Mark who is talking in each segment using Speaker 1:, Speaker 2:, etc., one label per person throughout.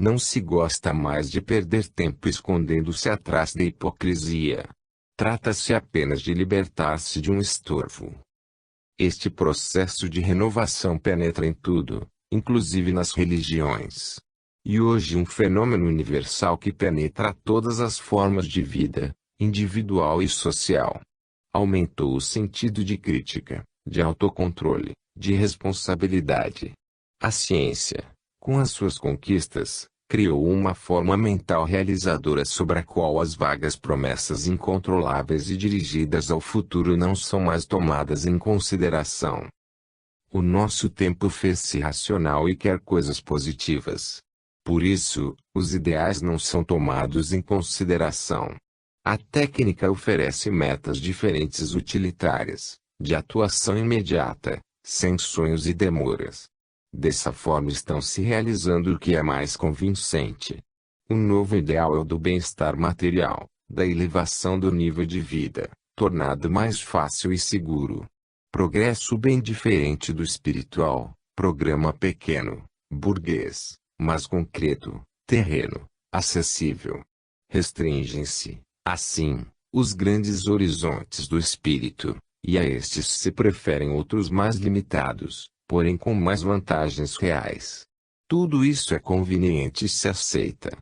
Speaker 1: Não se gosta mais de perder tempo escondendo-se atrás da hipocrisia. Trata-se apenas de libertar-se de um estorvo. Este processo de renovação penetra em tudo, inclusive nas religiões. E hoje um fenômeno universal que penetra todas as formas de vida, individual e social. Aumentou o sentido de crítica, de autocontrole, de responsabilidade. A ciência, com as suas conquistas, criou uma forma mental realizadora sobre a qual as vagas promessas incontroláveis e dirigidas ao futuro não são mais tomadas em consideração. O nosso tempo fez-se racional e quer coisas positivas. Por isso, os ideais não são tomados em consideração. A técnica oferece metas diferentes utilitárias, de atuação imediata, sem sonhos e demoras. Dessa forma estão se realizando o que é mais convincente. O novo ideal é o do bem-estar material, da elevação do nível de vida, tornado mais fácil e seguro. Progresso bem diferente do espiritual, programa pequeno, burguês, mas concreto, terreno, acessível. Restringem-se, assim, os grandes horizontes do espírito, e a estes se preferem outros mais limitados, porém com mais vantagens reais. Tudo isso é conveniente e se aceita.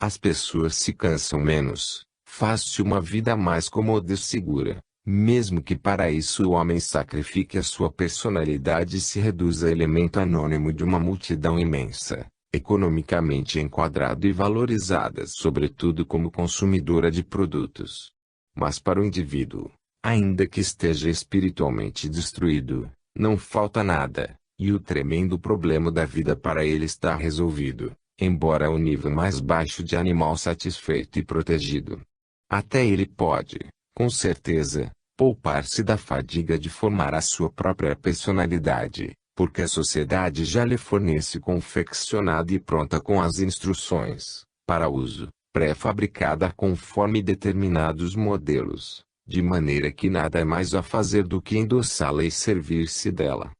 Speaker 1: As pessoas se cansam menos, faz-se uma vida mais cômoda e segura, mesmo que para isso o homem sacrifique a sua personalidade e se reduza a elemento anônimo de uma multidão imensa, economicamente enquadrado e valorizada sobretudo como consumidora de produtos. Mas para o indivíduo, ainda que esteja espiritualmente destruído, não falta nada, e o tremendo problema da vida para ele está resolvido, embora ao nível mais baixo de animal satisfeito e protegido. Até ele pode, com certeza, poupar-se da fadiga de formar a sua própria personalidade, porque a sociedade já lhe fornece confeccionada e pronta com as instruções, para uso, pré-fabricada conforme determinados modelos, de maneira que nada é mais a fazer do que endossá-la e servir-se dela.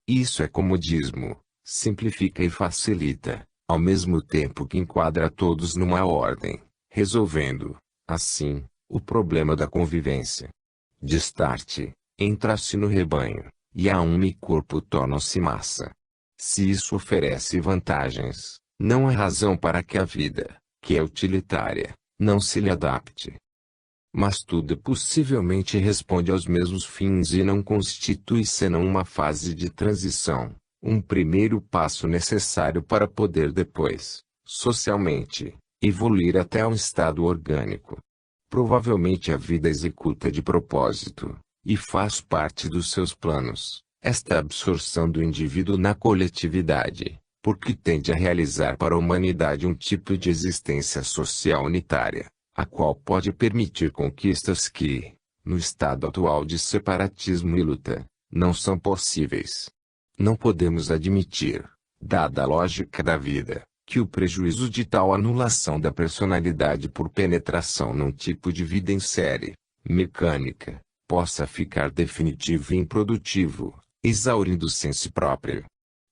Speaker 1: Isso é comodismo, simplifica e facilita, ao mesmo tempo que enquadra todos numa ordem, resolvendo, assim, o problema da convivência. De start, entra-se no rebanho, e a alma e corpo tornam-se massa. Se isso oferece vantagens, não há razão para que a vida, que é utilitária, não se lhe adapte. Mas tudo possivelmente responde aos mesmos fins e não constitui senão uma fase de transição, um primeiro passo necessário para poder depois, socialmente, evoluir até um estado orgânico. Provavelmente a vida executa de propósito, e faz parte dos seus planos, esta absorção do indivíduo na coletividade, porque tende a realizar para a humanidade um tipo de existência social unitária, a qual pode permitir conquistas que, no estado atual de separatismo e luta, não são possíveis. Não podemos admitir, dada a lógica da vida, que o prejuízo de tal anulação da personalidade por penetração num tipo de vida em série, mecânica, possa ficar definitivo e improdutivo, exaurindo-se em si próprio.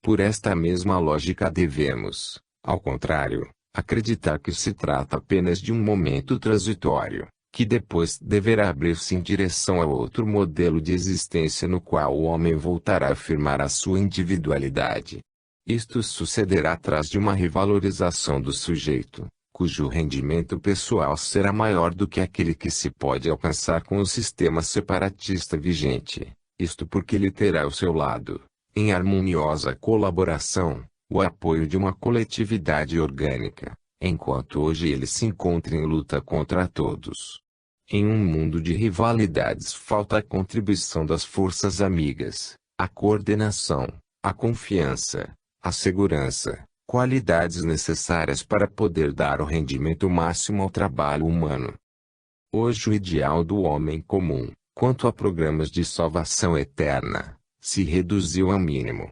Speaker 1: Por esta mesma lógica devemos, ao contrário, acreditar que se trata apenas de um momento transitório, que depois deverá abrir-se em direção a outro modelo de existência no qual o homem voltará a afirmar a sua individualidade. Isto sucederá atrás de uma revalorização do sujeito, cujo rendimento pessoal será maior do que aquele que se pode alcançar com o sistema separatista vigente, isto porque ele terá ao seu lado, em harmoniosa colaboração, o apoio de uma coletividade orgânica, enquanto hoje ele se encontra em luta contra todos. Em um mundo de rivalidades falta a contribuição das forças amigas, a coordenação, a confiança, a segurança, qualidades necessárias para poder dar o rendimento máximo ao trabalho humano. Hoje o ideal do homem comum, quanto a programas de salvação eterna, se reduziu ao mínimo.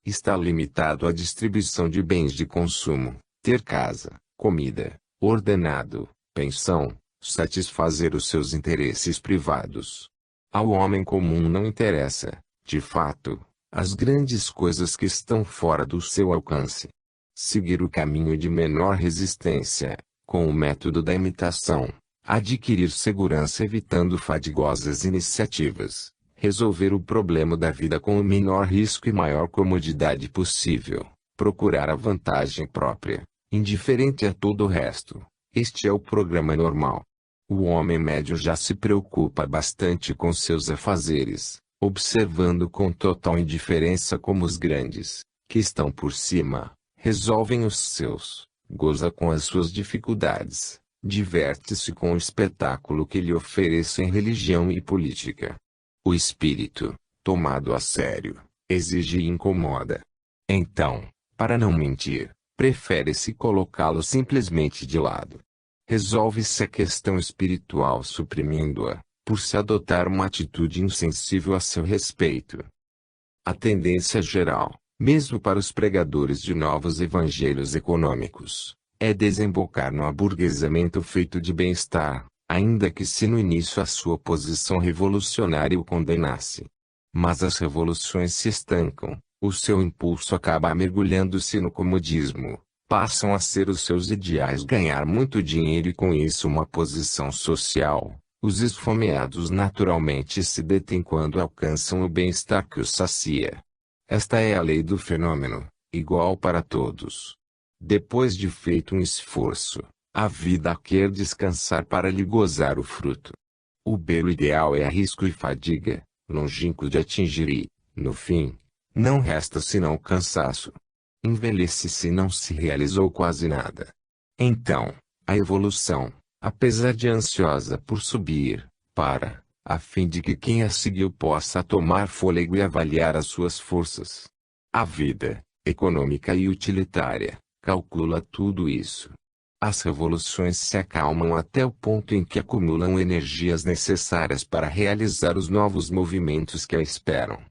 Speaker 1: Está limitado à distribuição de bens de consumo, ter casa, comida, ordenado, pensão, satisfazer os seus interesses privados. Ao homem comum não interessa, de fato, as grandes coisas que estão fora do seu alcance. seguir o caminho de menor resistência, com o método da imitação, adquirir segurança evitando fadigosas iniciativas, resolver o problema da vida com o menor risco e maior comodidade possível, procurar a vantagem própria, indiferente a todo o resto. Este é o programa normal. O homem médio já se preocupa bastante com seus afazeres, observando com total indiferença como os grandes, que estão por cima, resolvem os seus, goza com as suas dificuldades, diverte-se com o espetáculo que lhe oferecem religião e política. O espírito, tomado a sério, exige e incomoda. Então, para não mentir, prefere-se colocá-lo simplesmente de lado. Resolve-se a questão espiritual suprimindo-a, por se adotar uma atitude insensível a seu respeito. A tendência geral, mesmo para os pregadores de novos evangelhos econômicos, é desembocar no aburguesamento feito de bem-estar, ainda que se no início a sua posição revolucionária o condenasse. Mas as revoluções se estancam, o seu impulso acaba mergulhando-se no comodismo, passam a ser os seus ideais ganhar muito dinheiro e com isso uma posição social. Os esfomeados naturalmente se detêm quando alcançam o bem-estar que os sacia. Esta é a lei do fenômeno, igual para todos. Depois de feito um esforço, a vida quer descansar para lhe gozar o fruto. O belo ideal é a risco e fadiga, longínquo de atingir e, no fim, não resta senão o cansaço. Envelhece-se e não se realizou quase nada. Então, a evolução, apesar de ansiosa por subir, a fim de que quem a seguiu possa tomar fôlego e avaliar as suas forças. A vida, econômica e utilitária, calcula tudo isso. As revoluções se acalmam até o ponto em que acumulam energias necessárias para realizar os novos movimentos que a esperam.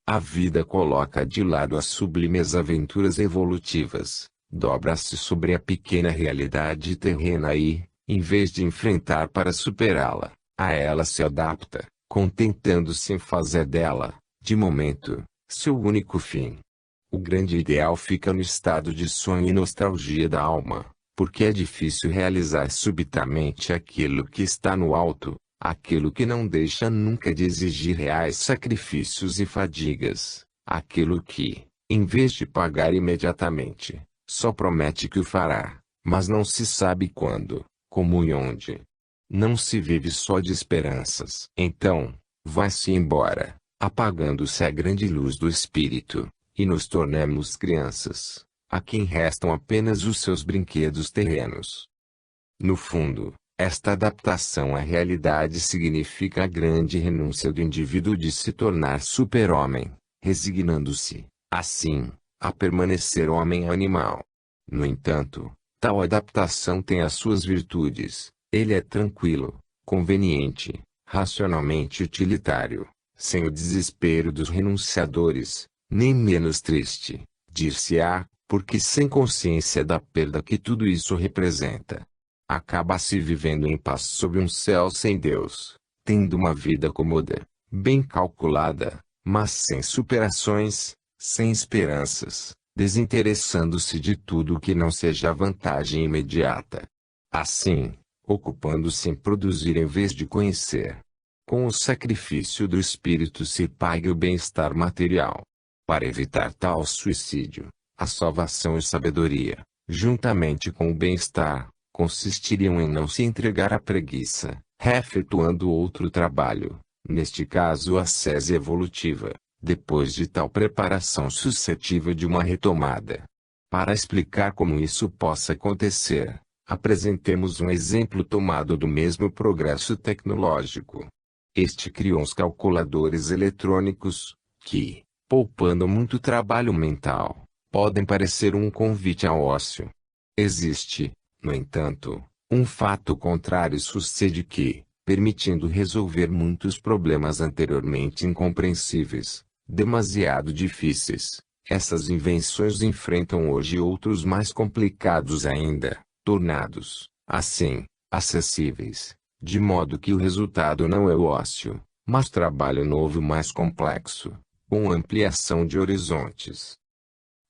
Speaker 1: A vida coloca de lado as sublimes aventuras evolutivas, dobra-se sobre a pequena realidade terrena e, em vez de enfrentar para superá-la, a ela se adapta, contentando-se em fazer dela, de momento, seu único fim. O grande ideal fica no estado de sonho e nostalgia da alma, porque é difícil realizar subitamente aquilo que está no alto, aquilo que não deixa nunca de exigir reais sacrifícios e fadigas, aquilo que, em vez de pagar imediatamente, só promete que o fará, mas não se sabe quando, como e onde. Não se vive só de esperanças. Então, vai-se embora, apagando-se a grande luz do espírito, e nos tornamos crianças, a quem restam apenas os seus brinquedos terrenos. No fundo, esta adaptação à realidade significa a grande renúncia do indivíduo de se tornar super-homem, resignando-se, assim, a permanecer homem animal. No entanto, tal adaptação tem as suas virtudes. Ele é tranquilo, conveniente, racionalmente utilitário, sem o desespero dos renunciadores, nem menos triste, dir-se-á, porque sem consciência da perda que tudo isso representa. Acaba-se vivendo em paz sob um céu sem Deus, tendo uma vida cômoda, bem calculada, mas sem superações, sem esperanças, desinteressando-se de tudo que não seja vantagem imediata. Assim, ocupando-se em produzir em vez de conhecer. Com o sacrifício do espírito se paga o bem-estar material. Para evitar tal suicídio, a salvação e sabedoria, juntamente com o bem-estar, consistiriam em não se entregar à preguiça, efetuando outro trabalho, neste caso a ascese evolutiva, depois de tal preparação suscetível de uma retomada. Para explicar como isso possa acontecer, apresentemos um exemplo tomado do mesmo progresso tecnológico. Este criou os calculadores eletrônicos, que, poupando muito trabalho mental, podem parecer um convite ao ócio. Existe, no entanto, um fato contrário sucede que, permitindo resolver muitos problemas anteriormente incompreensíveis, demasiado difíceis, essas invenções enfrentam hoje outros mais complicados ainda, tornados, assim, acessíveis, de modo que o resultado não é o ócio, mas trabalho novo mais complexo, com ampliação de horizontes.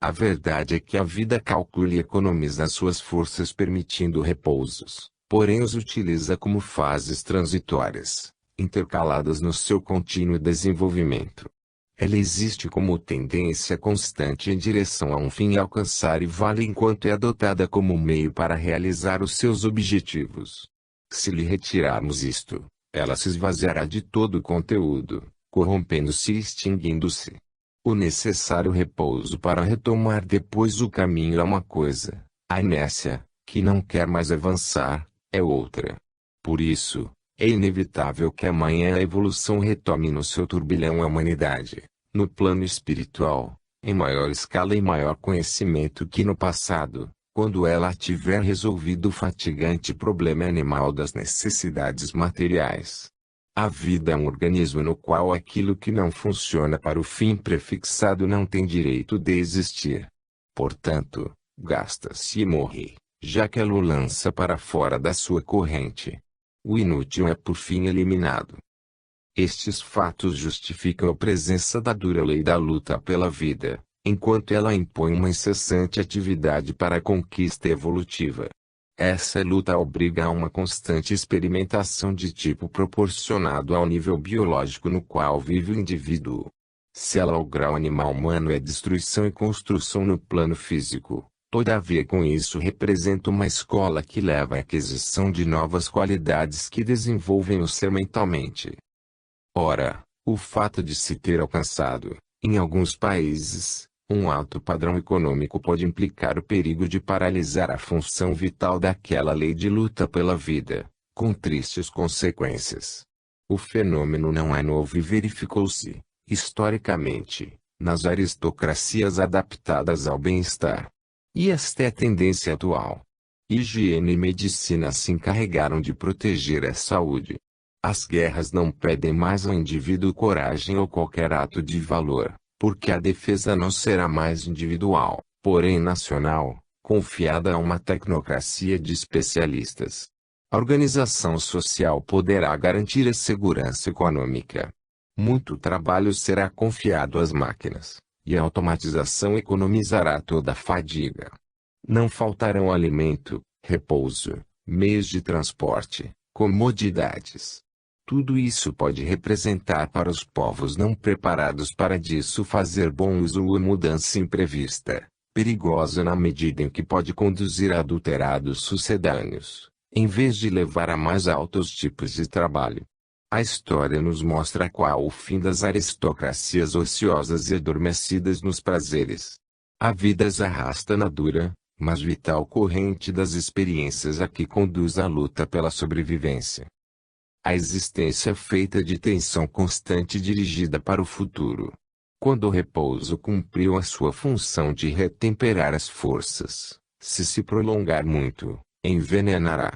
Speaker 1: A verdade é que a vida calcula e economiza suas forças permitindo repousos, porém os utiliza como fases transitórias, intercaladas no seu contínuo desenvolvimento. Ela existe como tendência constante em direção a um fim a alcançar e vale enquanto é adotada como meio para realizar os seus objetivos. Se lhe retirarmos isto, ela se esvaziará de todo o conteúdo, corrompendo-se e extinguindo-se. O necessário repouso para retomar depois o caminho é uma coisa, a inércia, que não quer mais avançar, é outra. Por isso, é inevitável que amanhã a evolução retome no seu turbilhão a humanidade, no plano espiritual, em maior escala e maior conhecimento que no passado, quando ela tiver resolvido o fatigante problema animal das necessidades materiais. A vida é um organismo no qual aquilo que não funciona para o fim prefixado não tem direito de existir. Portanto, gasta-se e morre, já que ela o lança para fora da sua corrente. O inútil é por fim eliminado. Estes fatos justificam a presença da dura lei da luta pela vida, enquanto ela impõe uma incessante atividade para a conquista evolutiva. Essa luta obriga a uma constante experimentação de tipo proporcionado ao nível biológico no qual vive o indivíduo. Se ela ao grau animal humano é destruição e construção no plano físico, todavia com isso representa uma escola que leva à aquisição de novas qualidades que desenvolvem o ser mentalmente. Ora, o fato de se ter alcançado, em alguns países, um alto padrão econômico pode implicar o perigo de paralisar a função vital daquela lei de luta pela vida, com tristes consequências. O fenômeno não é novo e verificou-se, historicamente, nas aristocracias adaptadas ao bem-estar. E esta é a tendência atual. Higiene e medicina se encarregaram de proteger a saúde. As guerras não pedem mais ao indivíduo coragem ou qualquer ato de valor, porque a defesa não será mais individual, porém nacional, confiada a uma tecnocracia de especialistas. A organização social poderá garantir a segurança econômica. Muito trabalho será confiado às máquinas, e a automatização economizará toda a fadiga. Não faltarão alimento, repouso, meios de transporte, comodidades. Tudo isso pode representar para os povos não preparados para disso fazer bom uso uma mudança imprevista, perigosa na medida em que pode conduzir a adulterados sucedâneos, em vez de levar a mais altos tipos de trabalho. A história nos mostra qual o fim das aristocracias ociosas e adormecidas nos prazeres. A vida as arrasta na dura, mas vital corrente das experiências a que conduz a luta pela sobrevivência. A existência feita de tensão constante dirigida para o futuro. Quando o repouso cumpriu a sua função de retemperar as forças, se prolongar muito, envenenará.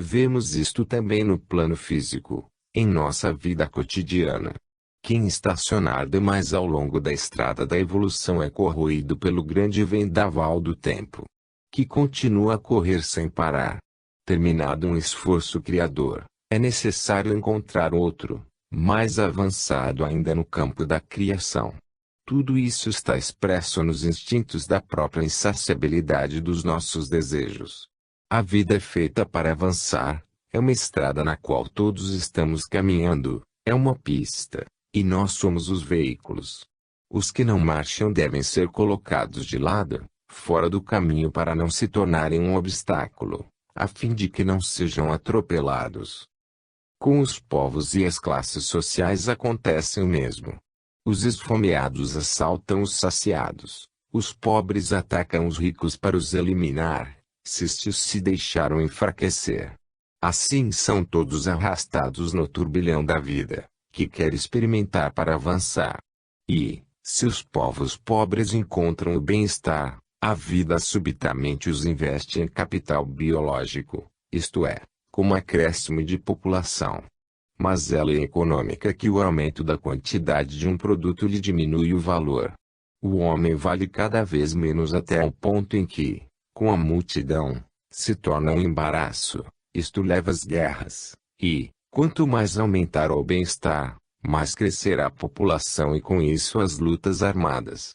Speaker 1: Vemos isto também no plano físico, em nossa vida cotidiana. Quem estacionar demais ao longo da estrada da evolução é corroído pelo grande vendaval do tempo, que continua a correr sem parar. Terminado um esforço criador, é necessário encontrar outro, mais avançado ainda no campo da criação. Tudo isso está expresso nos instintos da própria insaciabilidade dos nossos desejos. A vida é feita para avançar, é uma estrada na qual todos estamos caminhando, é uma pista, e nós somos os veículos. Os que não marcham devem ser colocados de lado, fora do caminho para não se tornarem um obstáculo, a fim de que não sejam atropelados. Com os povos e as classes sociais acontece o mesmo. Os esfomeados assaltam os saciados, os pobres atacam os ricos para os eliminar, se estes se deixaram enfraquecer. Assim são todos arrastados no turbilhão da vida, que quer experimentar para avançar. E, se os povos pobres encontram o bem-estar, a vida subitamente os investe em capital biológico, isto é, como acréscimo de população. Mas ela é econômica que o aumento da quantidade de um produto lhe diminui o valor. O homem vale cada vez menos até ao ponto em que, com a multidão, se torna um embaraço, isto leva às guerras, e, quanto mais aumentar o bem-estar, mais crescerá a população e com isso as lutas armadas.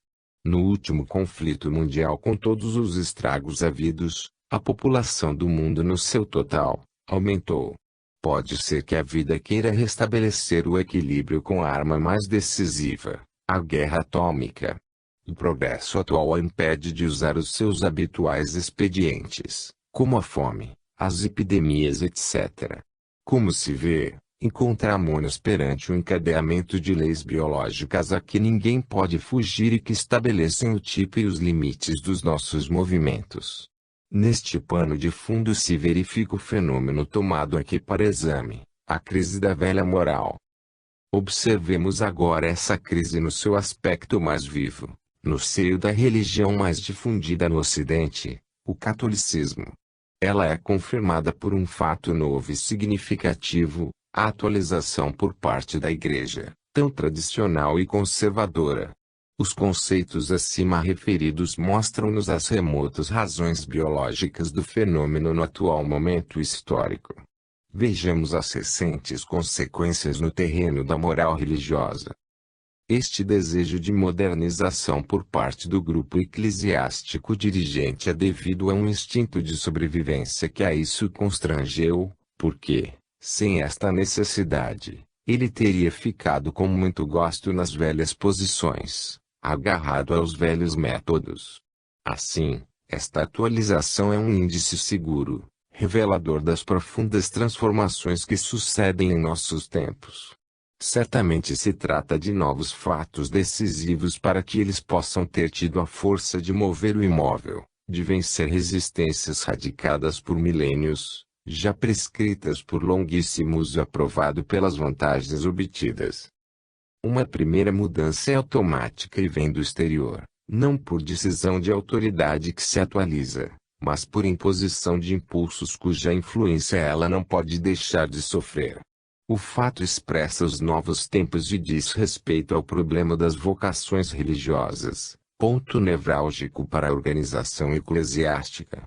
Speaker 1: No último conflito mundial, com todos os estragos havidos, a população do mundo no seu total aumentou. Pode ser que a vida queira restabelecer o equilíbrio com a arma mais decisiva, a guerra atômica. O progresso atual a impede de usar os seus habituais expedientes, como a fome, as epidemias, etc. Como se vê, encontramo-nos perante um encadeamento de leis biológicas a que ninguém pode fugir e que estabelecem o tipo e os limites dos nossos movimentos. Neste pano de fundo se verifica o fenômeno tomado aqui para exame, a crise da velha moral. Observemos agora essa crise no seu aspecto mais vivo, no seio da religião mais difundida no Ocidente, o catolicismo. Ela é confirmada por um fato novo e significativo, a atualização por parte da Igreja, tão tradicional e conservadora. Os conceitos acima referidos mostram-nos as remotas razões biológicas do fenômeno no atual momento histórico. Vejamos as recentes consequências no terreno da moral religiosa. Este desejo de modernização por parte do grupo eclesiástico dirigente é devido a um instinto de sobrevivência que a isso constrangeu, porque, sem esta necessidade, ele teria ficado com muito gosto nas velhas posições, agarrado aos velhos métodos. Assim, esta atualização é um índice seguro, revelador das profundas transformações que sucedem em nossos tempos. Certamente se trata de novos fatos decisivos para que eles possam ter tido a força de mover o imóvel, de vencer resistências radicadas por milênios, já prescritas por longuíssimos e aprovado pelas vantagens obtidas. Uma primeira mudança é automática e vem do exterior, não por decisão de autoridade que se atualiza, mas por imposição de impulsos cuja influência ela não pode deixar de sofrer. O fato expressa os novos tempos e diz respeito ao problema das vocações religiosas, ponto nevrálgico para a organização eclesiástica.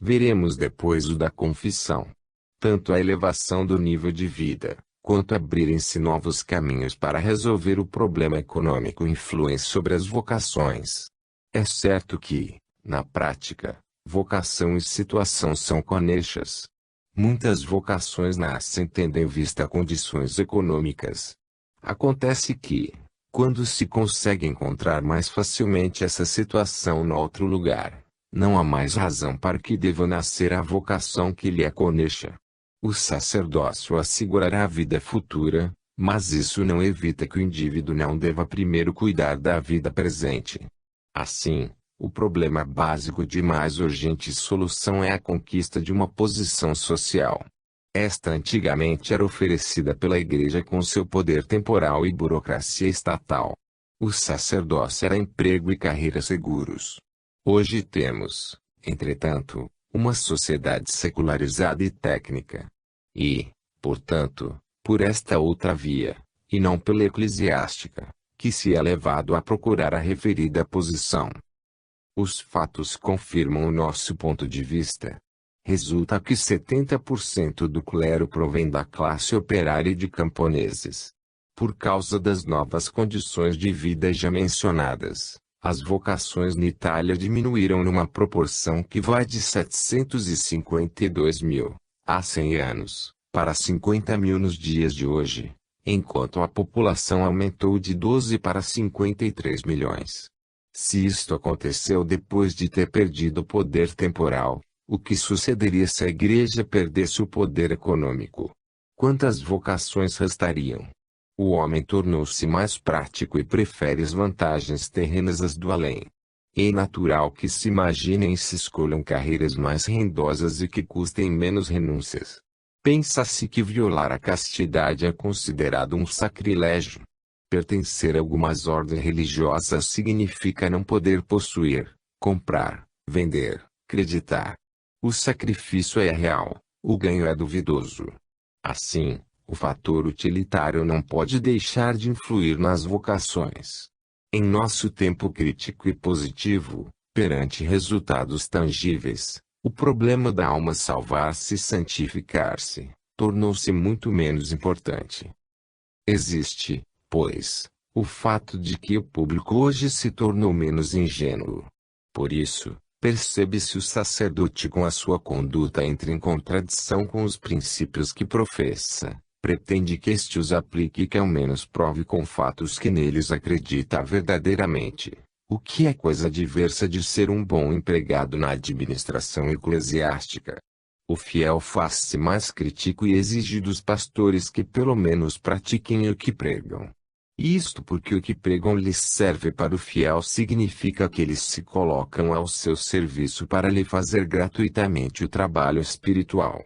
Speaker 1: Veremos depois o da confissão. Tanto a elevação do nível de vida, quanto abrirem-se novos caminhos para resolver o problema econômico influem sobre as vocações. É certo que, na prática, vocação e situação são conexas. Muitas vocações nascem tendo em vista condições econômicas. Acontece que, quando se consegue encontrar mais facilmente essa situação no outro lugar, não há mais razão para que deva nascer a vocação que lhe é conexa. O sacerdócio assegurará a vida futura, mas isso não evita que o indivíduo não deva primeiro cuidar da vida presente. Assim, o problema básico de mais urgente solução é a conquista de uma posição social. Esta antigamente era oferecida pela Igreja com seu poder temporal e burocracia estatal. O sacerdócio era emprego e carreira seguros. Hoje temos, entretanto, uma sociedade secularizada e técnica. E, portanto, por esta outra via, e não pela eclesiástica, que se é levado a procurar a referida posição. Os fatos confirmam o nosso ponto de vista. Resulta que 70% do clero provém da classe operária e de camponeses. Por causa das novas condições de vida já mencionadas, as vocações na Itália diminuíram numa proporção que vai de 752 mil, há 100 anos, para 50 mil nos dias de hoje, enquanto a população aumentou de 12 para 53 milhões. Se isto aconteceu depois de ter perdido o poder temporal, o que sucederia se a Igreja perdesse o poder econômico? Quantas vocações restariam? O homem tornou-se mais prático e prefere as vantagens terrenas às do além. É natural que se imaginem e se escolham carreiras mais rendosas e que custem menos renúncias. Pensa-se que violar a castidade é considerado um sacrilégio. Pertencer a algumas ordens religiosas significa não poder possuir, comprar, vender, creditar. O sacrifício é real, o ganho é duvidoso. Assim, o fator utilitário não pode deixar de influir nas vocações. Em nosso tempo crítico e positivo, perante resultados tangíveis, o problema da alma salvar-se e santificar-se tornou-se muito menos importante. Existe, pois, o fato de que o público hoje se tornou menos ingênuo. Por isso, percebe-se o sacerdote com a sua conduta entra em contradição com os princípios que professa, pretende que este os aplique e que ao menos prove com fatos que neles acredita verdadeiramente, o que é coisa diversa de ser um bom empregado na administração eclesiástica. O fiel faz-se mais crítico e exige dos pastores que pelo menos pratiquem o que pregam. Isto porque o que pregam lhes serve para o fiel significa que eles se colocam ao seu serviço para lhe fazer gratuitamente o trabalho espiritual.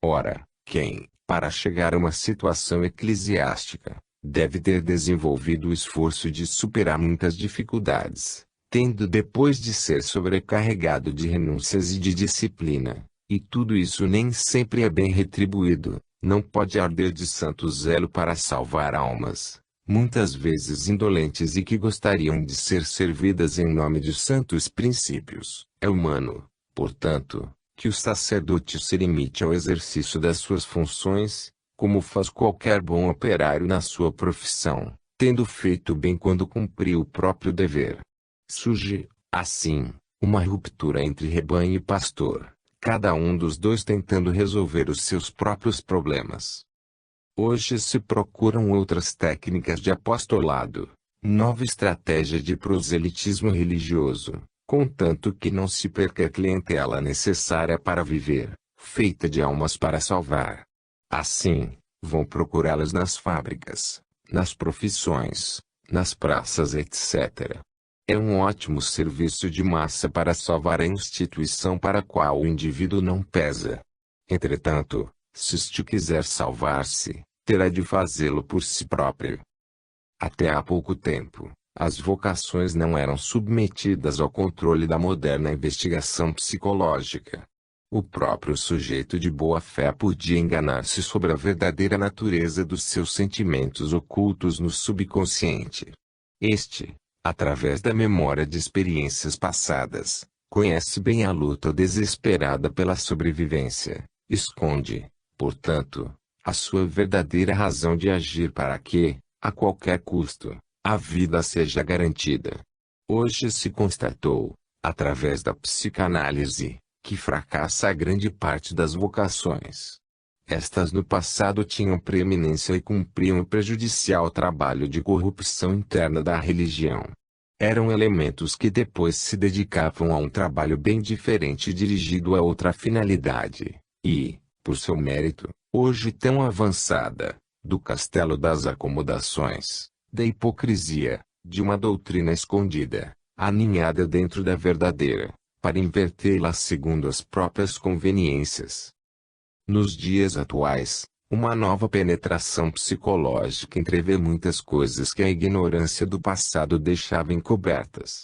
Speaker 1: Ora, quem, para chegar a uma situação eclesiástica, deve ter desenvolvido o esforço de superar muitas dificuldades, tendo depois de ser sobrecarregado de renúncias e de disciplina, e tudo isso nem sempre é bem retribuído, não pode arder de santo zelo para salvar almas, muitas vezes indolentes e que gostariam de ser servidas em nome de santos princípios. É humano, portanto, que o sacerdote se limite ao exercício das suas funções, como faz qualquer bom operário na sua profissão, tendo feito bem quando cumpriu o próprio dever. Surge, assim, uma ruptura entre rebanho e pastor, cada um dos dois tentando resolver os seus próprios problemas. Hoje se procuram outras técnicas de apostolado, nova estratégia de proselitismo religioso, contanto que não se perca a clientela necessária para viver, feita de almas para salvar. Assim, vão procurá-las nas fábricas, nas profissões, nas praças etc. É um ótimo serviço de massa para salvar a instituição para a qual o indivíduo não pesa. Entretanto, se este quiser salvar-se, terá de fazê-lo por si próprio. Até há pouco tempo, as vocações não eram submetidas ao controle da moderna investigação psicológica. O próprio sujeito de boa fé podia enganar-se sobre a verdadeira natureza dos seus sentimentos ocultos no subconsciente. Este, através da memória de experiências passadas, conhece bem a luta desesperada pela sobrevivência, esconde, portanto, a sua verdadeira razão de agir para que, a qualquer custo, a vida seja garantida. Hoje se constatou, através da psicanálise, que fracassa a grande parte das vocações. Estas no passado tinham preeminência e cumpriam o prejudicial trabalho de corrupção interna da religião. Eram elementos que depois se dedicavam a um trabalho bem diferente dirigido a outra finalidade, e, por seu mérito, hoje tão avançada, do castelo das acomodações, da hipocrisia, de uma doutrina escondida, aninhada dentro da verdadeira, para invertê-la segundo as próprias conveniências. Nos dias atuais, uma nova penetração psicológica entrevê muitas coisas que a ignorância do passado deixava encobertas.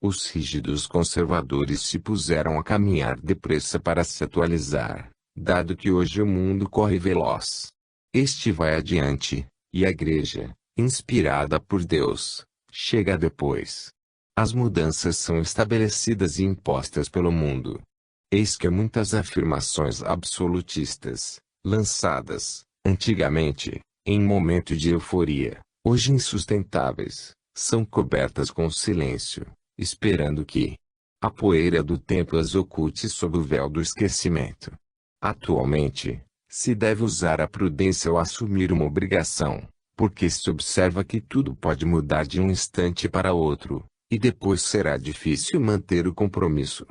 Speaker 1: Os rígidos conservadores se puseram a caminhar depressa para se atualizar, dado que hoje o mundo corre veloz. Este vai adiante, e a Igreja, inspirada por Deus, chega depois. As mudanças são estabelecidas e impostas pelo mundo. Eis que muitas afirmações absolutistas, lançadas, antigamente, em momento de euforia, hoje insustentáveis, são cobertas com silêncio, esperando que a poeira do tempo as oculte sob o véu do esquecimento. Atualmente, se deve usar a prudência ao assumir uma obrigação, porque se observa que tudo pode mudar de um instante para outro, e depois será difícil manter o compromisso.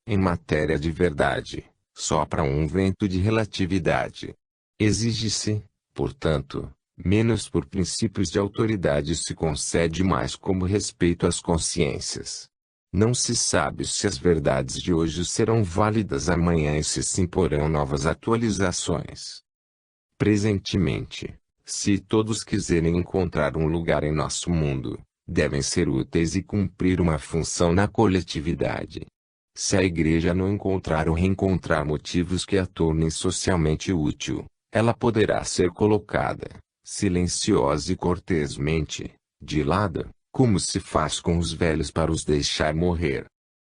Speaker 1: Em matéria de verdade, sopra um vento de relatividade. Exige-se, portanto, menos por princípios de autoridade se concede mais como respeito às consciências. Não se sabe se as verdades de hoje serão válidas amanhã e se imporão novas atualizações. Presentemente, se todos quiserem encontrar um lugar em nosso mundo, devem ser úteis e cumprir uma função na coletividade. Se a Igreja não encontrar ou reencontrar motivos que a tornem socialmente útil, ela poderá ser colocada, silenciosa e cortesmente, de lado, como se faz com os velhos para os deixar morrer.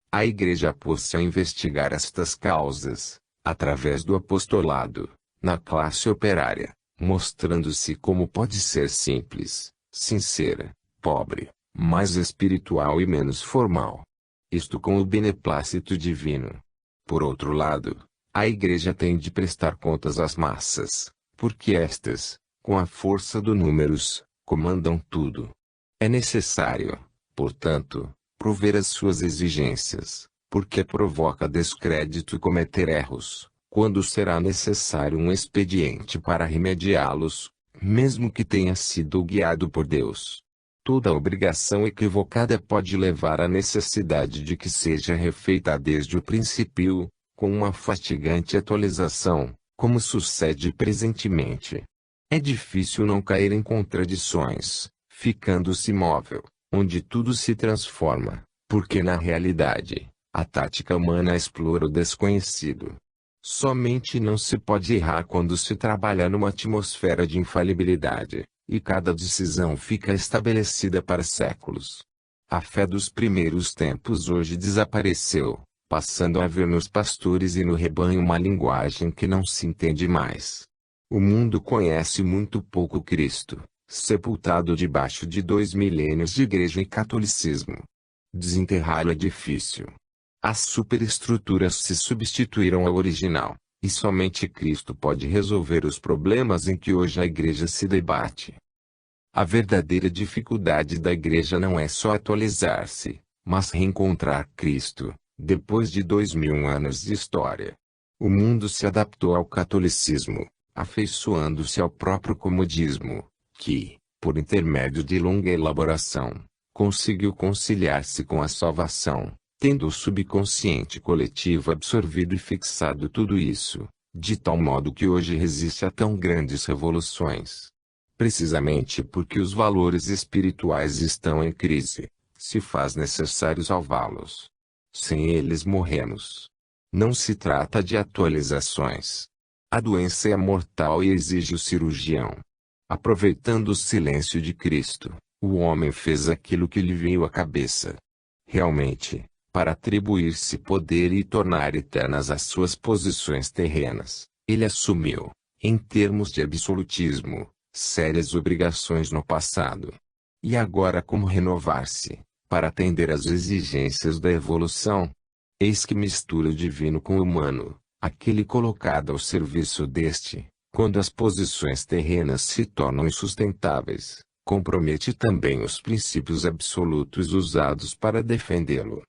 Speaker 1: A Igreja pôs-se a investigar estas causas, através do apostolado, na classe operária, mostrando-se como pode ser simples, sincera, pobre, mais espiritual e menos formal. Isto com o beneplácito divino. Por outro lado, a Igreja tem de prestar contas às massas, porque estas, com a força do números, comandam tudo. É necessário, portanto, prover as suas exigências, porque provoca descrédito cometer erros, quando será necessário um expediente para remediá-los, mesmo que tenha sido guiado por Deus. Toda obrigação equivocada pode levar à necessidade de que seja refeita desde o princípio, com uma fatigante atualização, como sucede presentemente. É difícil não cair em contradições, ficando-se imóvel, onde tudo se transforma, porque na realidade, a tática humana explora o desconhecido. Somente não se pode errar quando se trabalha numa atmosfera de infalibilidade, e cada decisão fica estabelecida para séculos. A fé dos primeiros tempos hoje desapareceu, passando a haver nos pastores e no rebanho uma linguagem que não se entende mais. O mundo conhece muito pouco Cristo, sepultado debaixo de 2 milênios de igreja e catolicismo. Desenterrá-lo é difícil. As superestruturas se substituíram ao original, e somente Cristo pode resolver os problemas em que hoje a Igreja se debate. A verdadeira dificuldade da Igreja não é só atualizar-se, mas reencontrar Cristo, depois de 2000 anos de história. O mundo se adaptou ao catolicismo, afeiçoando-se ao próprio comodismo, que, por intermédio de longa elaboração, conseguiu conciliar-se com a salvação, tendo o subconsciente coletivo absorvido e fixado tudo isso, de tal modo que hoje resiste a tão grandes revoluções. Precisamente porque os valores espirituais estão em crise, se faz necessário salvá-los. Sem eles morremos. Não se trata de atualizações. A doença é mortal e exige o cirurgião. Aproveitando o silêncio de Cristo, o homem fez aquilo que lhe veio à cabeça. Realmente, para atribuir-se poder e tornar eternas as suas posições terrenas, ele assumiu, em termos de absolutismo, sérias obrigações no passado. E agora como renovar-se, para atender às exigências da evolução? Eis que mistura o divino com o humano, aquele colocado ao serviço deste, quando as posições terrenas se tornam insustentáveis, compromete também os princípios absolutos usados para defendê-lo.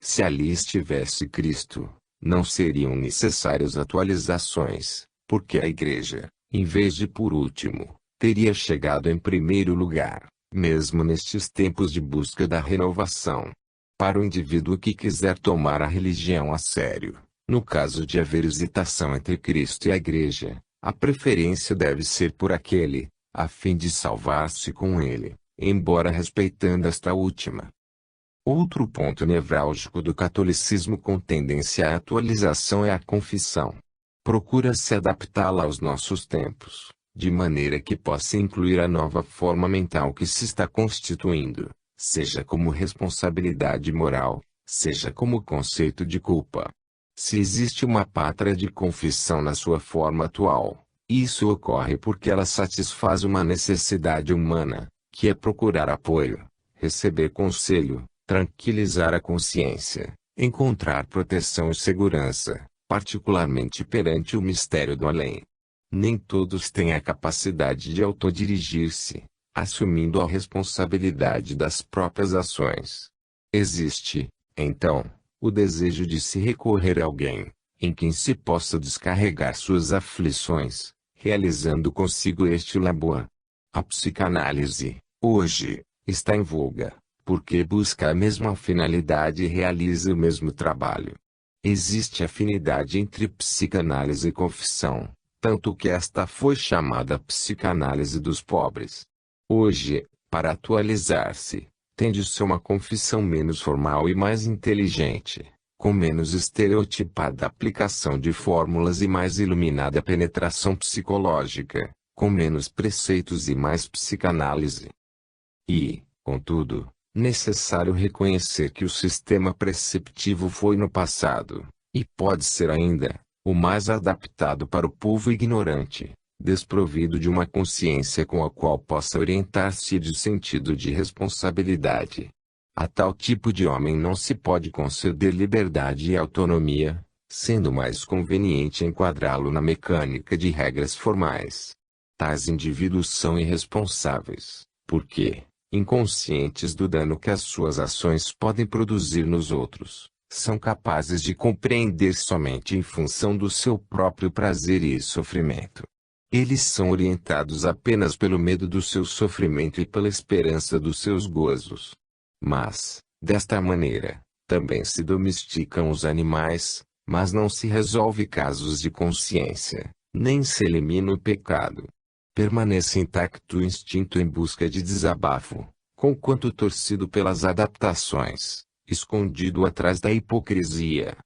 Speaker 1: Se ali estivesse Cristo, não seriam necessárias atualizações, porque a Igreja, em vez de por último, teria chegado em primeiro lugar, mesmo nestes tempos de busca da renovação. Para o indivíduo que quiser tomar a religião a sério, no caso de haver hesitação entre Cristo e a Igreja, a preferência deve ser por aquele, a fim de salvar-se com ele, embora respeitando esta última. Outro ponto nevrálgico do catolicismo com tendência à atualização é a confissão. Procura-se adaptá-la aos nossos tempos, de maneira que possa incluir a nova forma mental que se está constituindo, seja como responsabilidade moral, seja como conceito de culpa. Se existe uma pátria de confissão na sua forma atual, isso ocorre porque ela satisfaz uma necessidade humana, que é procurar apoio, receber conselho, tranquilizar a consciência, encontrar proteção e segurança, particularmente perante o mistério do além. Nem todos têm a capacidade de autodirigir-se, assumindo a responsabilidade das próprias ações. Existe, então, o desejo de se recorrer a alguém, em quem se possa descarregar suas aflições, realizando consigo este labor. A psicanálise, hoje, está em voga, porque busca a mesma finalidade e realiza o mesmo trabalho. Existe afinidade entre psicanálise e confissão, tanto que esta foi chamada psicanálise dos pobres. Hoje, para atualizar-se, tem de ser uma confissão menos formal e mais inteligente, com menos estereotipada aplicação de fórmulas e mais iluminada penetração psicológica, com menos preceitos e mais psicanálise. E, contudo, necessário reconhecer que o sistema preceptivo foi no passado, e pode ser ainda, o mais adaptado para o povo ignorante, desprovido de uma consciência com a qual possa orientar-se de sentido de responsabilidade. A tal tipo de homem não se pode conceder liberdade e autonomia, sendo mais conveniente enquadrá-lo na mecânica de regras formais. Tais indivíduos são irresponsáveis, porque, inconscientes do dano que as suas ações podem produzir nos outros, são capazes de compreender somente em função do seu próprio prazer e sofrimento. Eles são orientados apenas pelo medo do seu sofrimento e pela esperança dos seus gozos. Mas, desta maneira, também se domesticam os animais, mas não se resolve casos de consciência, nem se elimina o pecado. Permanece intacto o instinto em busca de desabafo, conquanto torcido pelas adaptações, escondido atrás da hipocrisia.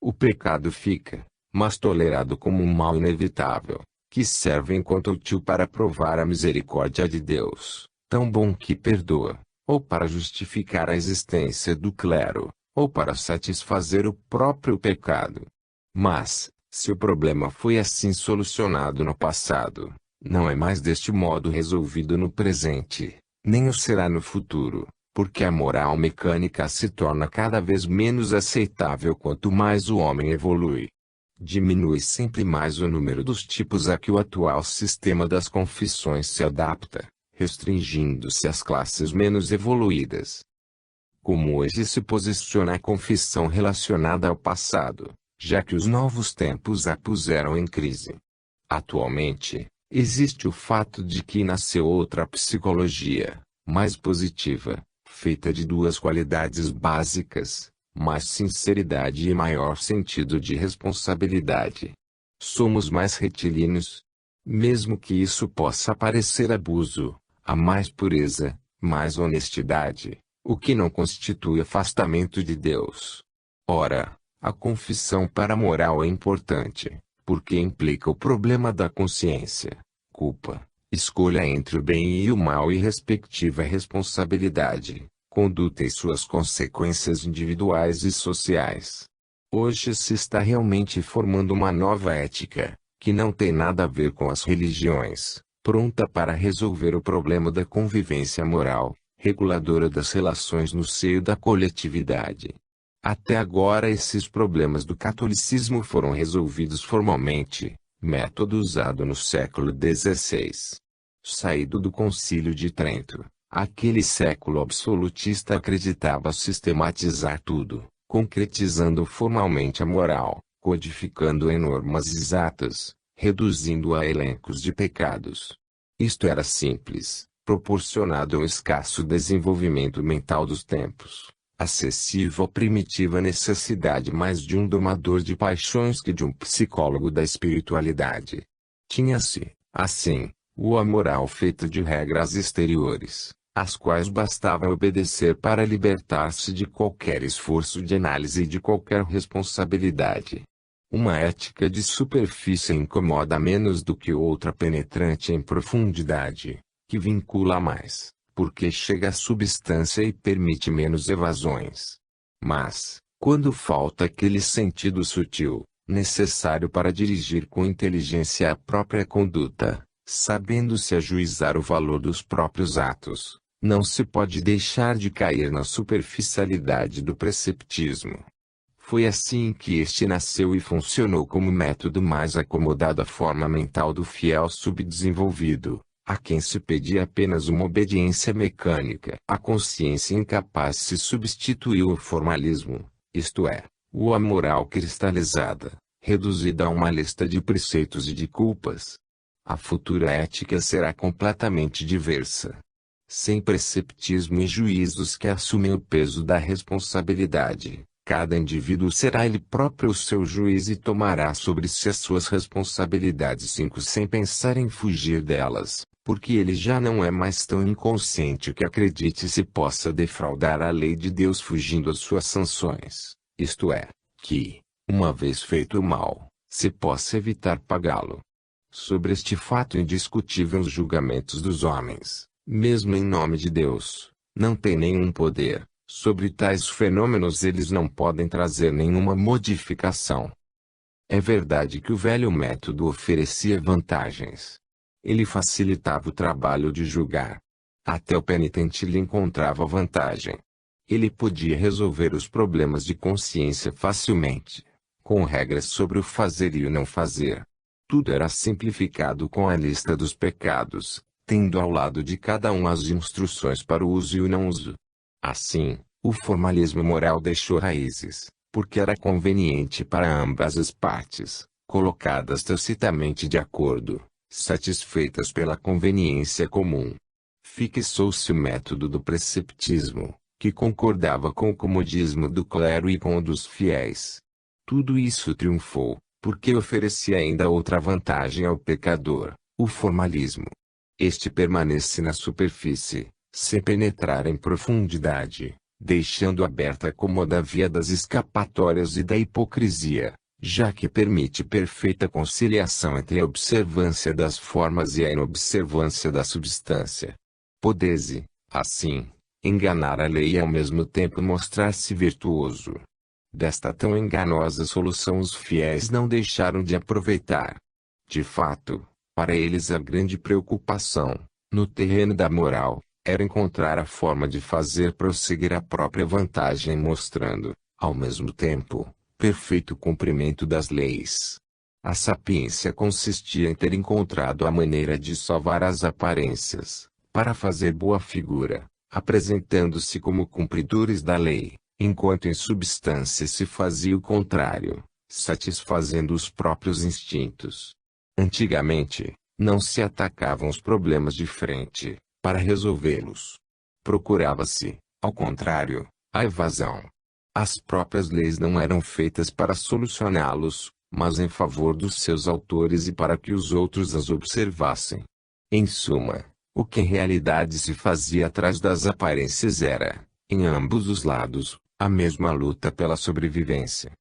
Speaker 1: O pecado fica, mas tolerado como um mal inevitável, que serve enquanto útil para provar a misericórdia de Deus, tão bom que perdoa, ou para justificar a existência do clero, ou para satisfazer o próprio pecado. Mas, se o problema foi assim solucionado no passado, não é mais deste modo resolvido no presente, nem o será no futuro, porque a moral mecânica se torna cada vez menos aceitável quanto mais o homem evolui. Diminui sempre mais o número dos tipos a que o atual sistema das confissões se adapta, restringindo-se às classes menos evoluídas. Como hoje se posiciona a confissão relacionada ao passado, já que os novos tempos a puseram em crise? Atualmente, existe o fato de que nasceu outra psicologia, mais positiva, feita de duas qualidades básicas: mais sinceridade e maior sentido de responsabilidade. Somos mais retilíneos. Mesmo que isso possa parecer abuso, há mais pureza, mais honestidade, o que não constitui afastamento de Deus. Ora, a confissão para a moral é importante, porque implica o problema da consciência, culpa, escolha entre o bem e o mal e respectiva responsabilidade, conduta e suas consequências individuais e sociais. Hoje se está realmente formando uma nova ética, que não tem nada a ver com as religiões, pronta para resolver o problema da convivência moral, reguladora das relações no seio da coletividade. Até agora esses problemas do catolicismo foram resolvidos formalmente, método usado no século XVI. Saído do Concílio de Trento, aquele século absolutista acreditava sistematizar tudo, concretizando formalmente a moral, codificando em normas exatas, reduzindo a elencos de pecados. Isto era simples, proporcionado ao escasso desenvolvimento mental dos tempos, acessível à primitiva necessidade mais de um domador de paixões que de um psicólogo da espiritualidade. Tinha-se, assim, a moral feita de regras exteriores, às quais bastava obedecer para libertar-se de qualquer esforço de análise e de qualquer responsabilidade. Uma ética de superfície incomoda menos do que outra penetrante em profundidade, que vincula mais, porque chega à substância e permite menos evasões. Mas, quando falta aquele sentido sutil, necessário para dirigir com inteligência a própria conduta, sabendo-se ajuizar o valor dos próprios atos, não se pode deixar de cair na superficialidade do preceptismo. Foi assim que este nasceu e funcionou como método mais acomodado à forma mental do fiel subdesenvolvido, a quem se pedia apenas uma obediência mecânica. A consciência incapaz se substituiu ao formalismo, isto é, a moral cristalizada, reduzida a uma lista de preceitos e de culpas. A futura ética será completamente diversa. Sem preceptismo e juízos que assumem o peso da responsabilidade, cada indivíduo será ele próprio o seu juiz e tomará sobre si as suas responsabilidades sem pensar em fugir delas, porque ele já não é mais tão inconsciente que acredite se possa defraudar a lei de Deus fugindo às suas sanções, isto é, que, uma vez feito o mal, se possa evitar pagá-lo. Sobre este fato indiscutível os julgamentos dos homens, mesmo em nome de Deus, não têm nenhum poder. Sobre tais fenômenos eles não podem trazer nenhuma modificação. É verdade que o velho método oferecia vantagens, Ele facilitava o trabalho de julgar. Até o penitente lhe encontrava vantagem. Ele podia resolver os problemas de consciência facilmente, com regras sobre o fazer e o não fazer. Tudo era simplificado com a lista dos pecados, tendo ao lado de cada um as instruções para o uso e o não uso. Assim, o formalismo moral deixou raízes, porque era conveniente para ambas as partes, colocadas tacitamente de acordo, satisfeitas pela conveniência comum. Fixou-se o método do preceptismo, que concordava com o comodismo do clero e com o dos fiéis. Tudo isso triunfou, porque oferecia ainda outra vantagem ao pecador, o formalismo. Este permanece na superfície, sem penetrar em profundidade, deixando aberta a cômoda via das escapatórias e da hipocrisia, já que permite perfeita conciliação entre a observância das formas e a inobservância da substância. Pode-se, assim, enganar a lei e ao mesmo tempo mostrar-se virtuoso. Desta tão enganosa solução os fiéis não deixaram de aproveitar. De fato, para eles a grande preocupação, no terreno da moral, era encontrar a forma de fazer prosseguir a própria vantagem mostrando, ao mesmo tempo, perfeito cumprimento das leis. A sapiência consistia em ter encontrado a maneira de salvar as aparências, para fazer boa figura, apresentando-se como cumpridores da lei, enquanto em substância se fazia o contrário, satisfazendo os próprios instintos. Antigamente, não se atacavam os problemas de frente, para resolvê-los. Procurava-se, ao contrário, a evasão. As próprias leis não eram feitas para solucioná-los, mas em favor dos seus autores e para que os outros as observassem. Em suma, o que em realidade se fazia atrás das aparências era, em ambos os lados, a mesma luta pela sobrevivência.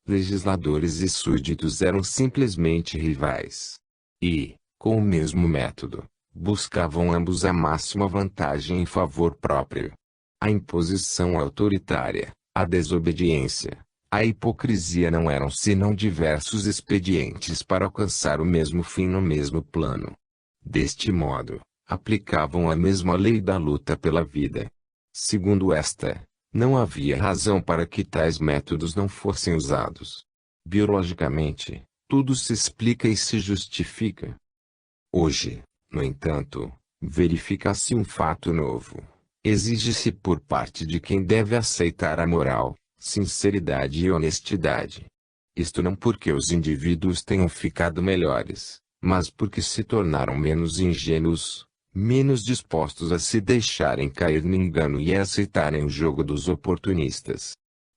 Speaker 1: Legisladores e súditos eram simplesmente rivais. E, com o mesmo método, buscavam ambos a máxima vantagem em favor próprio. A imposição autoritária, a desobediência, a hipocrisia não eram senão diversos expedientes para alcançar o mesmo fim no mesmo plano. Deste modo, aplicavam a mesma lei da luta pela vida. Segundo esta, não havia razão para que tais métodos não fossem usados. Biologicamente, tudo se explica e se justifica. Hoje, no entanto, verifica-se um fato novo. Exige-se por parte de quem deve aceitar a moral, sinceridade e honestidade. Isto não porque os indivíduos tenham ficado melhores, mas porque se tornaram menos ingênuos, menos dispostos a se deixarem cair no engano e a aceitarem o jogo dos oportunistas.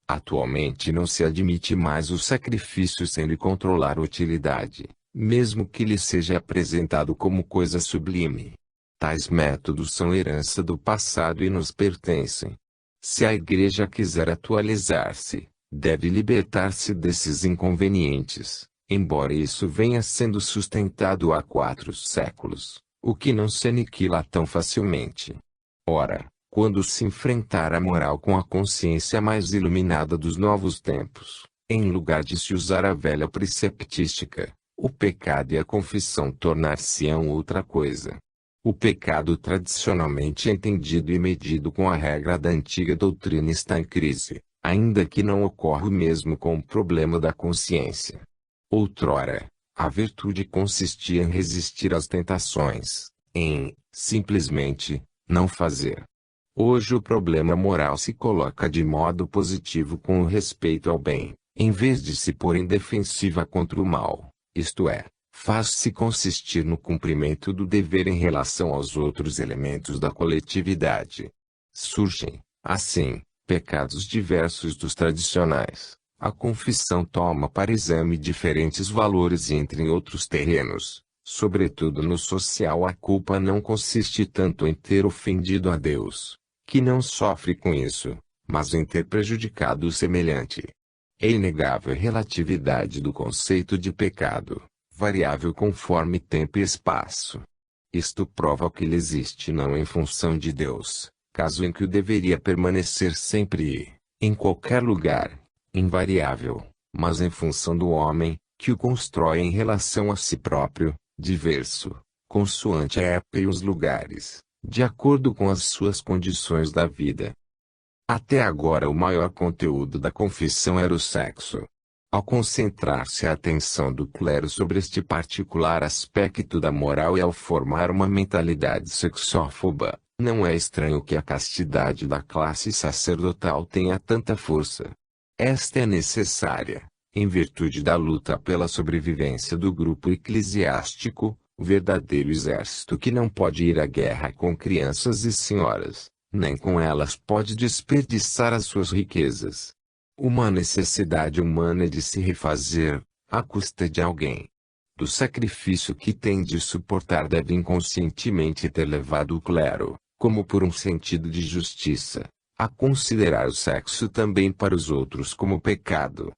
Speaker 1: Atualmente não se admite mais o sacrifício sem lhe controlar a utilidade, mesmo que lhe seja apresentado como coisa sublime. Tais métodos são herança do passado e nos pertencem. Se a Igreja quiser atualizar-se, deve libertar-se desses inconvenientes, embora isso venha sendo sustentado há 4 séculos. O que não se aniquila tão facilmente. Ora, quando se enfrentar a moral com a consciência mais iluminada dos novos tempos, em lugar de se usar a velha preceptística, o pecado e a confissão tornar-se-ão outra coisa. O pecado tradicionalmente entendido e medido com a regra da antiga doutrina está em crise, ainda que não ocorra o mesmo com o problema da consciência. Outrora, a virtude consistia em resistir às tentações, em, simplesmente, não fazer. Hoje o problema moral se coloca de modo positivo com o respeito ao bem, em vez de se pôr em defensiva contra o mal, isto é, faz-se consistir no cumprimento do dever em relação aos outros elementos da coletividade. Surgem, assim, pecados diversos dos tradicionais. A confissão toma para exame diferentes valores e entra em outros terrenos. Sobretudo no social a culpa não consiste tanto em ter ofendido a Deus, que não sofre com isso, mas em ter prejudicado o semelhante. É inegável a relatividade do conceito de pecado, variável conforme tempo e espaço. Isto prova que ele existe não em função de Deus, caso em que o deveria permanecer sempre e, em qualquer lugar, invariável, mas em função do homem, que o constrói em relação a si próprio, diverso, consoante a época e os lugares, de acordo com as suas condições da vida. Até agora o maior conteúdo da confissão era o sexo. Ao concentrar-se a atenção do clero sobre este particular aspecto da moral e ao formar uma mentalidade sexófoba, não é estranho que a castidade da classe sacerdotal tenha tanta força. Esta é necessária, em virtude da luta pela sobrevivência do grupo eclesiástico, o verdadeiro exército que não pode ir à guerra com crianças e senhoras, nem com elas pode desperdiçar as suas riquezas. Uma necessidade humana é de se refazer, à custa de alguém. Do sacrifício que tem de suportar deve inconscientemente ter levado o clero, como por um sentido de justiça, a considerar o sexo também para os outros como pecado.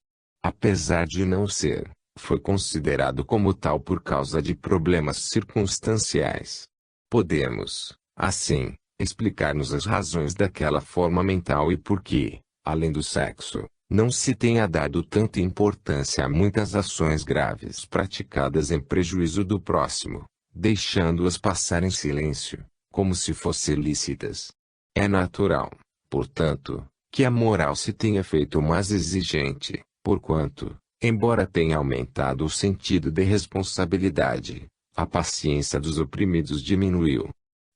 Speaker 1: Apesar de não ser, foi considerado como tal por causa de problemas circunstanciais. Podemos, assim, explicar-nos as razões daquela forma mental e por que, além do sexo, não se tenha dado tanta importância a muitas ações graves praticadas em prejuízo do próximo, deixando-as passar em silêncio, como se fossem lícitas. É natural, portanto, que a moral se tenha feito mais exigente, porquanto, embora tenha aumentado o sentido de responsabilidade, a paciência dos oprimidos diminuiu.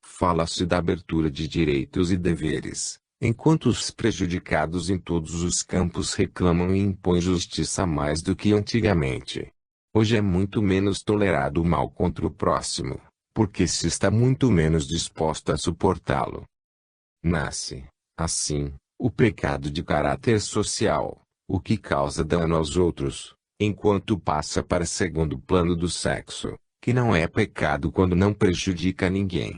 Speaker 1: Fala-se da abertura de direitos e deveres, enquanto os prejudicados em todos os campos reclamam e impõem justiça mais do que antigamente. Hoje é muito menos tolerado o mal contra o próximo, porque se está muito menos disposto a suportá-lo. Nasce, assim, o pecado de caráter social, o que causa dano aos outros, enquanto passa para segundo plano do sexo, que não é pecado quando não prejudica ninguém.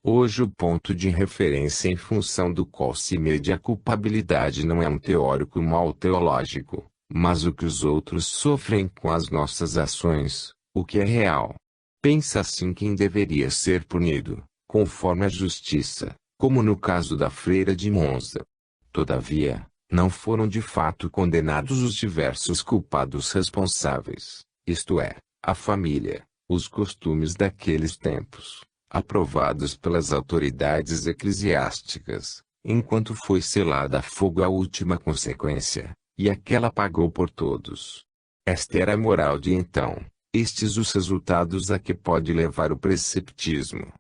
Speaker 1: Hoje o ponto de referência em função do qual se mede a culpabilidade não é um teórico mal teológico, mas o que os outros sofrem com as nossas ações, o que é real. Pensa assim quem deveria ser punido, conforme a justiça, como no caso da freira de Monza. Todavia, não foram de fato condenados os diversos culpados responsáveis, isto é, a família, os costumes daqueles tempos, aprovados pelas autoridades eclesiásticas, enquanto foi selada a fogo a última consequência, e aquela pagou por todos. Esta era a moral de então, estes os resultados a que pode levar o preceptismo.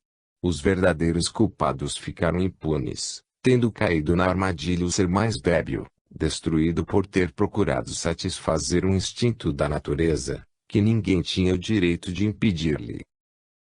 Speaker 1: Os verdadeiros culpados ficaram impunes, tendo caído na armadilha o ser mais débil, destruído por ter procurado satisfazer um instinto da natureza, que ninguém tinha o direito de impedir-lhe.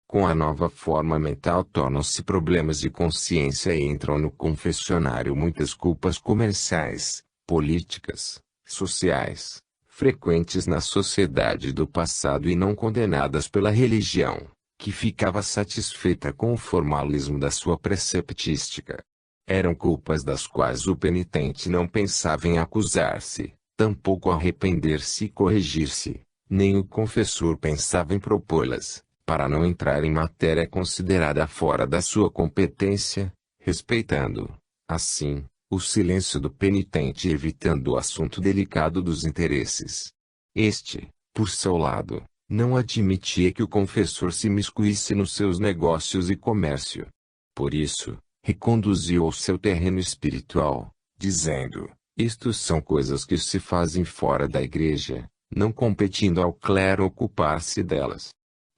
Speaker 1: Com a nova forma mental tornam-se problemas de consciência e entram no confessionário muitas culpas comerciais, políticas, sociais, frequentes na sociedade do passado e não condenadas pela religião, que ficava satisfeita com o formalismo da sua preceptística. Eram culpas das quais o penitente não pensava em acusar-se, tampouco arrepender-se e corrigir-se, nem o confessor pensava em propô-las, para não entrar em matéria considerada fora da sua competência, respeitando, assim, o silêncio do penitente e evitando o assunto delicado dos interesses. Este, por seu lado, não admitia que o confessor se miscuísse nos seus negócios e comércio. Por isso, reconduziu ao seu terreno espiritual, dizendo: isto são coisas que se fazem fora da igreja, não competindo ao clero ocupar-se delas.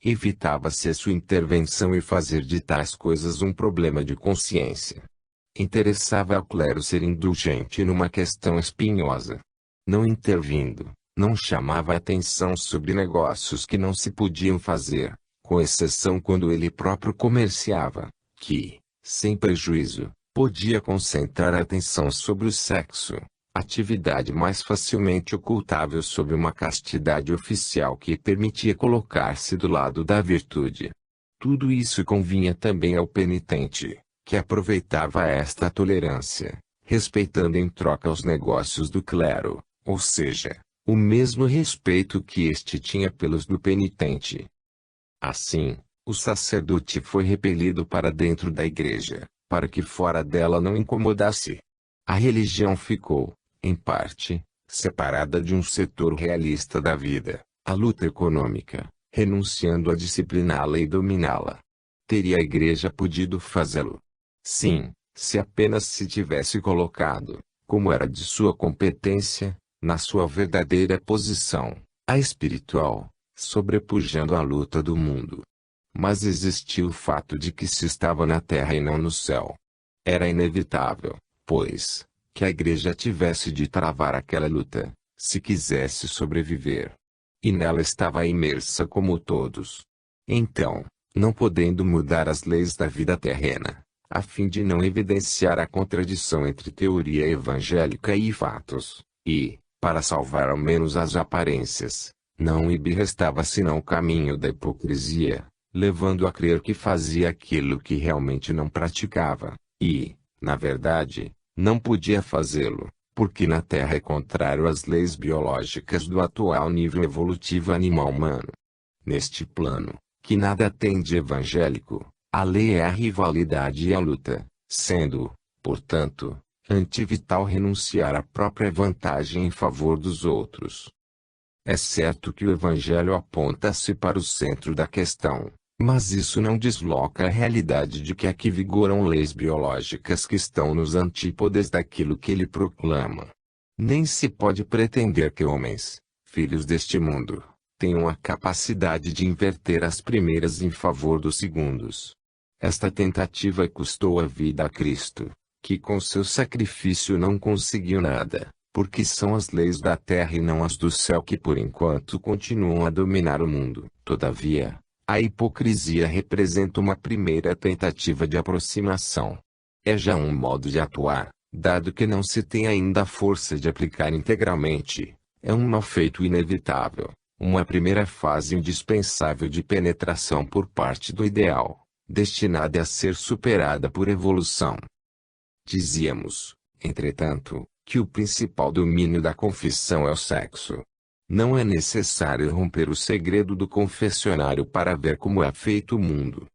Speaker 1: Evitava-se a sua intervenção e fazer de tais coisas um problema de consciência. Interessava ao clero ser indulgente numa questão espinhosa. Não intervindo, não chamava a atenção sobre negócios que não se podiam fazer, com exceção quando ele próprio comerciava, que, sem prejuízo, podia concentrar a atenção sobre o sexo, atividade mais facilmente ocultável sob uma castidade oficial que permitia colocar-se do lado da virtude. Tudo isso convinha também ao penitente, que aproveitava esta tolerância, respeitando em troca os negócios do clero, ou seja, o mesmo respeito que este tinha pelos do penitente. Assim, o sacerdote foi repelido para dentro da igreja, para que fora dela não incomodasse. A religião ficou, em parte, separada de um setor realista da vida, a luta econômica, renunciando a discipliná-la e dominá-la. Teria a igreja podido fazê-lo? Sim, se apenas se tivesse colocado, como era de sua competência, na sua verdadeira posição, a espiritual, sobrepujando a luta do mundo. Mas existia o fato de que se estava na terra e não no céu. Era inevitável, pois, que a igreja tivesse de travar aquela luta, se quisesse sobreviver. E nela estava imersa como todos. Então, não podendo mudar as leis da vida terrena, a fim de não evidenciar a contradição entre teoria evangélica e fatos, e, para salvar ao menos as aparências, não lhe restava senão o caminho da hipocrisia, levando a crer que fazia aquilo que realmente não praticava, e, na verdade, não podia fazê-lo, porque na Terra é contrário às leis biológicas do atual nível evolutivo animal humano. Neste plano, que nada tem de evangélico, a lei é a rivalidade e a luta, sendo, portanto, antivital renunciar à própria vantagem em favor dos outros. É certo que o Evangelho aponta-se para o centro da questão, mas isso não desloca a realidade de que aqui vigoram leis biológicas que estão nos antípodes daquilo que ele proclama. Nem se pode pretender que homens, filhos deste mundo, tenham a capacidade de inverter as primeiras em favor dos segundos. Esta tentativa custou a vida a Cristo, que com seu sacrifício não conseguiu nada, porque são as leis da terra e não as do céu que por enquanto continuam a dominar o mundo. Todavia, a hipocrisia representa uma primeira tentativa de aproximação. É já um modo de atuar, dado que não se tem ainda a força de aplicar integralmente. É um mal feito inevitável, uma primeira fase indispensável de penetração por parte do ideal, destinada a ser superada por evolução. Dizíamos, entretanto, que o principal domínio da confissão é o sexo. Não é necessário romper o segredo do confessionário para ver como é feito o mundo.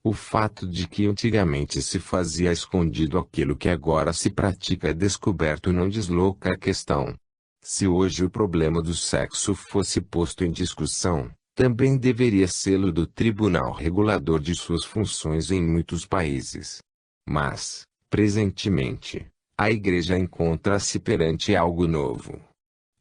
Speaker 1: O fato de que antigamente se fazia escondido aquilo que agora se pratica descoberto não desloca a questão. Se hoje o problema do sexo fosse posto em discussão, também deveria sê-lo do tribunal regulador de suas funções em muitos países. Mas, presentemente, a Igreja encontra-se perante algo novo.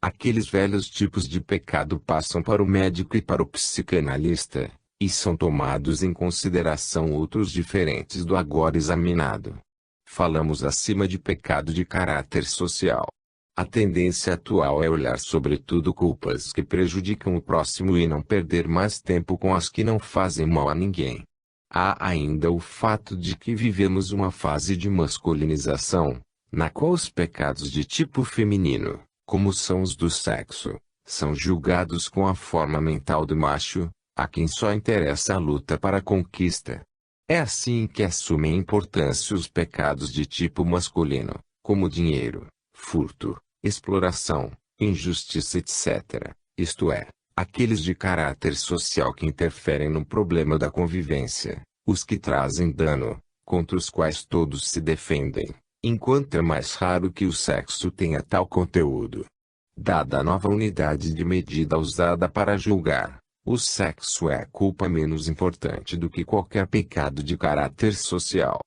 Speaker 1: Aqueles velhos tipos de pecado passam para o médico e para o psicanalista, e são tomados em consideração outros diferentes do agora examinado. Falamos acima de pecado de caráter social. A tendência atual é olhar sobretudo culpas que prejudicam o próximo e não perder mais tempo com as que não fazem mal a ninguém. Há ainda o fato de que vivemos uma fase de masculinização, na qual os pecados de tipo feminino, como são os do sexo, são julgados com a forma mental do macho, a quem só interessa a luta para a conquista. É assim que assumem importância os pecados de tipo masculino, como dinheiro, furto, exploração, injustiça etc., isto é, aqueles de caráter social que interferem no problema da convivência, os que trazem dano, contra os quais todos se defendem, enquanto é mais raro que o sexo tenha tal conteúdo. Dada a nova unidade de medida usada para julgar, o sexo é a culpa menos importante do que qualquer pecado de caráter social.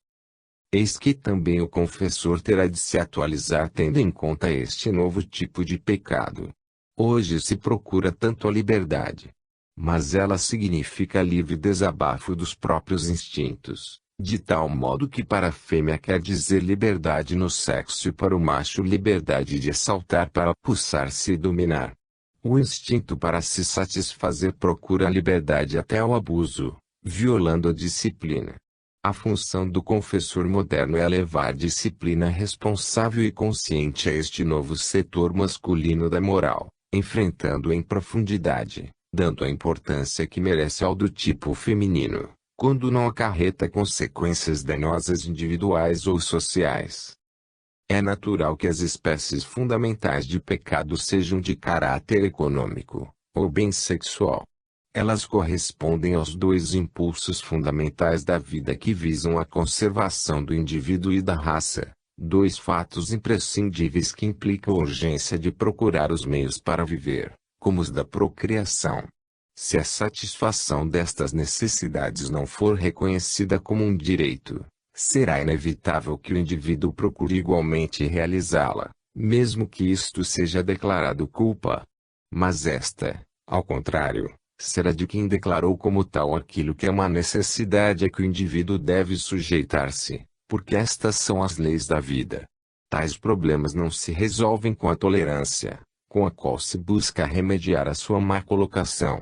Speaker 1: Eis que também o confessor terá de se atualizar tendo em conta este novo tipo de pecado. Hoje se procura tanto a liberdade. Mas ela significa livre desabafo dos próprios instintos, de tal modo que para a fêmea quer dizer liberdade no sexo e para o macho liberdade de assaltar para pulsar-se e dominar. O instinto para se satisfazer procura a liberdade até ao abuso, violando a disciplina. A função do confessor moderno é levar disciplina responsável e consciente a este novo setor masculino da moral, enfrentando em profundidade, dando a importância que merece ao do tipo feminino, quando não acarreta consequências danosas individuais ou sociais. É natural que as espécies fundamentais de pecado sejam de caráter econômico, ou bem sexual. Elas correspondem aos dois impulsos fundamentais da vida que visam a conservação do indivíduo e da raça, dois fatos imprescindíveis que implicam a urgência de procurar os meios para viver, como os da procriação. Se a satisfação destas necessidades não for reconhecida como um direito, será inevitável que o indivíduo procure igualmente realizá-la, mesmo que isto seja declarado culpa. Mas esta, ao contrário, será de quem declarou como tal aquilo que é uma necessidade a que o indivíduo deve sujeitar-se, porque estas são as leis da vida. Tais problemas não se resolvem com a tolerância, com a qual se busca remediar a sua má colocação.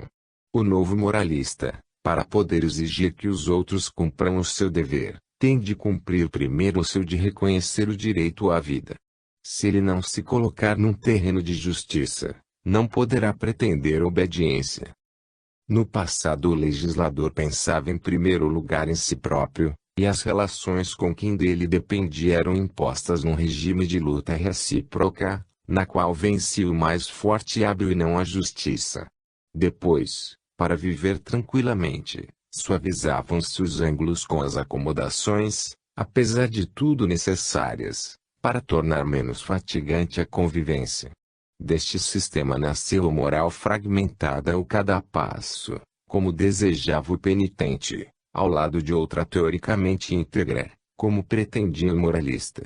Speaker 1: O novo moralista, para poder exigir que os outros cumpram o seu dever, tem de cumprir primeiro o seu de reconhecer o direito à vida. Se ele não se colocar num terreno de justiça, não poderá pretender obediência. No passado o legislador pensava em primeiro lugar em si próprio, e as relações com quem dele dependia eram impostas num regime de luta recíproca, na qual vencia o mais forte e hábil e não a justiça. Depois, para viver tranquilamente, suavizavam-se os ângulos com as acomodações, apesar de tudo necessárias, para tornar menos fatigante a convivência. Deste sistema nasceu a moral fragmentada a cada passo, como desejava o penitente, ao lado de outra teoricamente íntegra, como pretendia o moralista.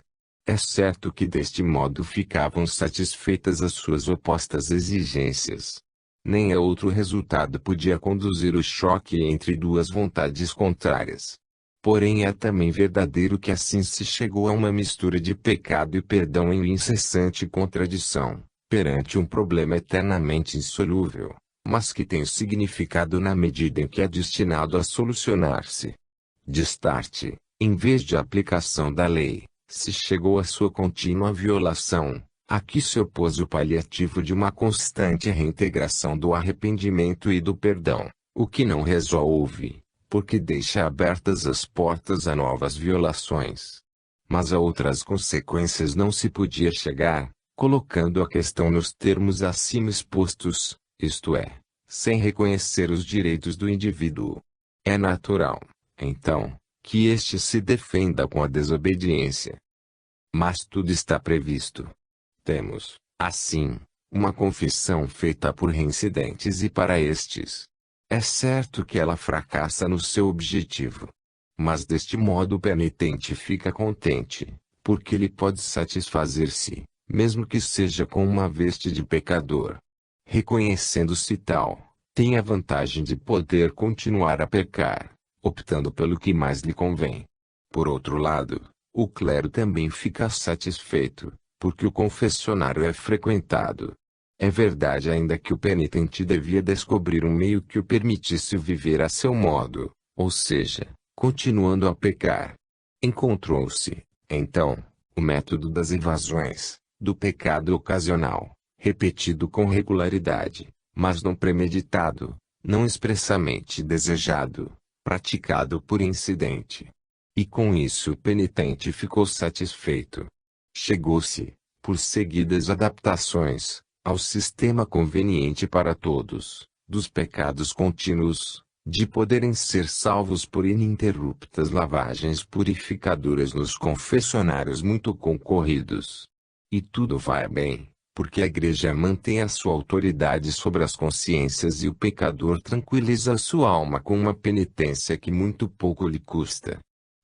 Speaker 1: É certo que deste modo ficavam satisfeitas as suas opostas exigências. Nem a outro resultado podia conduzir o choque entre duas vontades contrárias. Porém é também verdadeiro que assim se chegou a uma mistura de pecado e perdão em incessante contradição, perante um problema eternamente insolúvel, mas que tem significado na medida em que é destinado a solucionar-se. De start, em vez de aplicação da lei, se chegou à sua contínua violação. Aqui se opôs o paliativo de uma constante reintegração do arrependimento e do perdão, o que não resolve, porque deixa abertas as portas a novas violações. Mas a outras consequências não se podia chegar, colocando a questão nos termos acima expostos, isto é, sem reconhecer os direitos do indivíduo. É natural, então, que este se defenda com a desobediência. Mas tudo está previsto. Temos, assim, uma confissão feita por reincidentes e para estes. É certo que ela fracassa no seu objetivo. Mas deste modo o penitente fica contente, porque ele pode satisfazer-se, mesmo que seja com uma veste de pecador. Reconhecendo-se tal, tem a vantagem de poder continuar a pecar, optando pelo que mais lhe convém. Por outro lado, o clero também fica satisfeito, porque o confessionário é frequentado. É verdade ainda que o penitente devia descobrir um meio que o permitisse viver a seu modo, ou seja, continuando a pecar. Encontrou-se, então, o método das evasões, do pecado ocasional, repetido com regularidade, mas não premeditado, não expressamente desejado, praticado por incidente. E com isso o penitente ficou satisfeito. Chegou-se, por seguidas adaptações, ao sistema conveniente para todos, dos pecados contínuos, de poderem ser salvos por ininterruptas lavagens purificadoras nos confessionários muito concorridos. E tudo vai bem, porque a Igreja mantém a sua autoridade sobre as consciências e o pecador tranquiliza a sua alma com uma penitência que muito pouco lhe custa.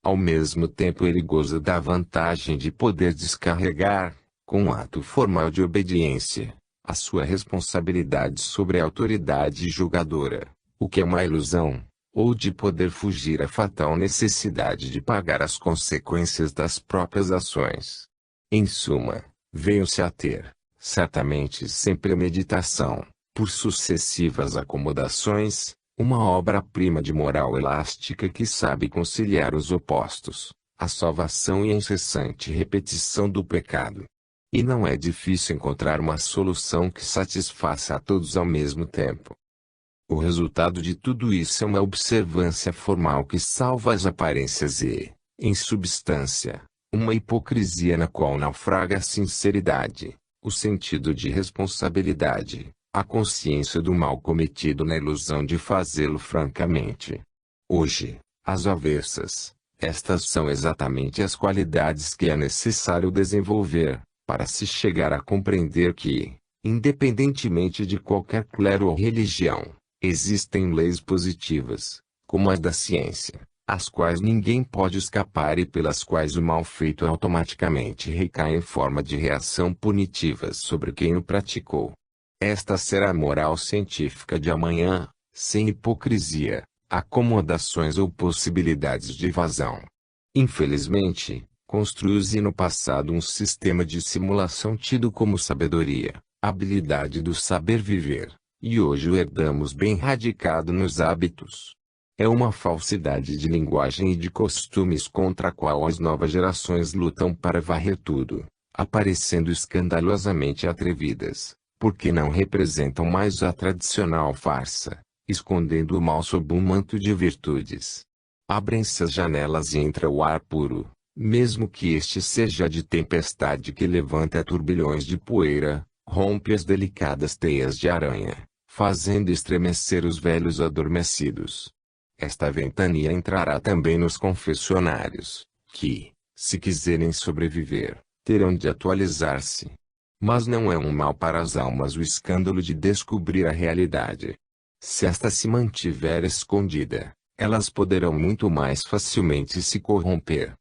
Speaker 1: Ao mesmo tempo ele goza da vantagem de poder descarregar, com um ato formal de obediência, a sua responsabilidade sobre a autoridade julgadora, o que é uma ilusão, ou de poder fugir à fatal necessidade de pagar as consequências das próprias ações. Em suma, veio-se a ter, certamente sem premeditação, por sucessivas acomodações, uma obra-prima de moral elástica que sabe conciliar os opostos, a salvação e a incessante repetição do pecado. E não é difícil encontrar uma solução que satisfaça a todos ao mesmo tempo. O resultado de tudo isso é uma observância formal que salva as aparências e, em substância, uma hipocrisia na qual naufraga a sinceridade, o sentido de responsabilidade, a consciência do mal cometido na ilusão de fazê-lo francamente. Hoje, às avessas, estas são exatamente as qualidades que é necessário desenvolver, para se chegar a compreender que, independentemente de qualquer clero ou religião, Existem leis positivas, como as da ciência, às quais ninguém pode escapar e pelas quais o mal feito automaticamente recai em forma de reação punitiva sobre quem o praticou. Esta será a moral científica de amanhã, sem hipocrisia, acomodações ou possibilidades de evasão. Infelizmente, construiu-se no passado um sistema de simulação tido como sabedoria, habilidade do saber viver, e hoje o herdamos bem radicado nos hábitos. É uma falsidade de linguagem e de costumes contra a qual as novas gerações lutam para varrer tudo, aparecendo escandalosamente atrevidas, porque não representam mais a tradicional farsa, escondendo o mal sob um manto de virtudes. Abrem-se as janelas e entra o ar puro, mesmo que este seja de tempestade que levanta turbilhões de poeira, rompe as delicadas teias de aranha, fazendo estremecer os velhos adormecidos. Esta ventania entrará também nos confessionários, que, se quiserem sobreviver, terão de atualizar-se. Mas não é um mal para as almas o escândalo de descobrir a realidade. Se esta se mantiver escondida, elas poderão muito mais facilmente se corromper.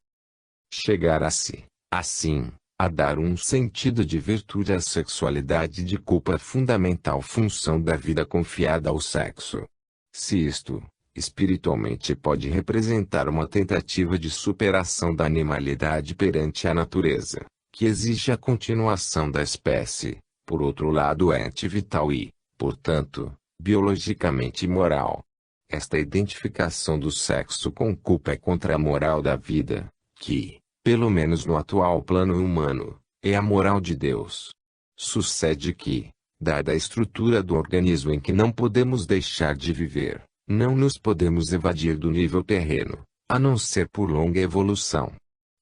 Speaker 1: Chegar-se, assim, a dar um sentido de virtude à sexualidade de culpa fundamental função da vida confiada ao sexo. Se isto, espiritualmente pode representar uma tentativa de superação da animalidade perante a natureza, que exige a continuação da espécie, por outro lado é antivital e, portanto, biologicamente imoral. Esta identificação do sexo com culpa é contra a moral da vida, que, pelo menos no atual plano humano, é a moral de Deus. Sucede que, dada a estrutura do organismo em que não podemos deixar de viver, não nos podemos evadir do nível terreno, a não ser por longa evolução.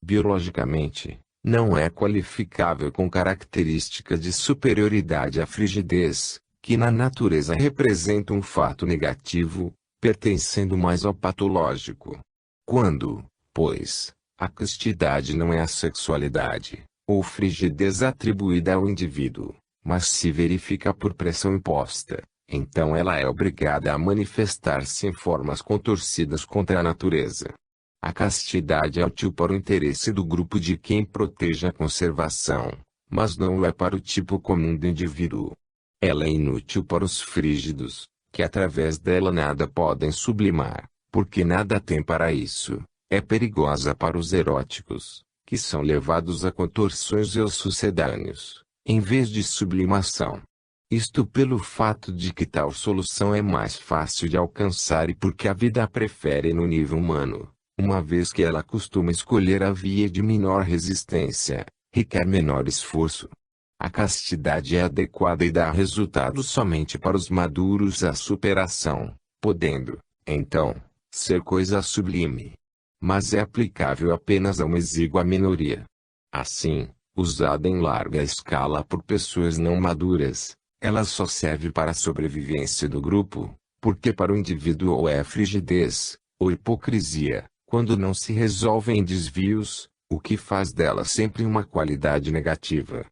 Speaker 1: Biologicamente, não é qualificável com característica de superioridade à frigidez, que na natureza representa um fato negativo, pertencendo mais ao patológico. Quando, pois, a castidade não é a sexualidade, ou frigidez atribuída ao indivíduo, mas se verifica por pressão imposta, então ela é obrigada a manifestar-se em formas contorcidas contra a natureza. A castidade é útil para o interesse do grupo de quem protege a conservação, mas não é para o tipo comum do indivíduo. Ela é inútil para os frígidos, que através dela nada podem sublimar, porque nada têm para isso. É perigosa para os eróticos, que são levados a contorções e os sucedâneos, em vez de sublimação. Isto pelo fato de que tal solução é mais fácil de alcançar e porque a vida a prefere no nível humano, uma vez que ela costuma escolher a via de menor resistência, requer menor esforço. A castidade é adequada e dá resultado somente para os maduros à superação, podendo, então, ser coisa sublime. Mas é aplicável apenas a uma exígua minoria. Assim, usada em larga escala por pessoas não maduras, ela só serve para a sobrevivência do grupo, porque para o indivíduo ou é frigidez, ou hipocrisia, quando não se resolve em desvios, o que faz dela sempre uma qualidade negativa.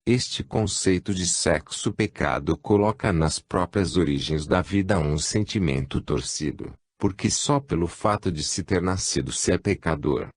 Speaker 1: Este conceito de sexo-pecado coloca nas próprias origens da vida um sentimento torcido, porque só pelo fato de se ter nascido se é pecador.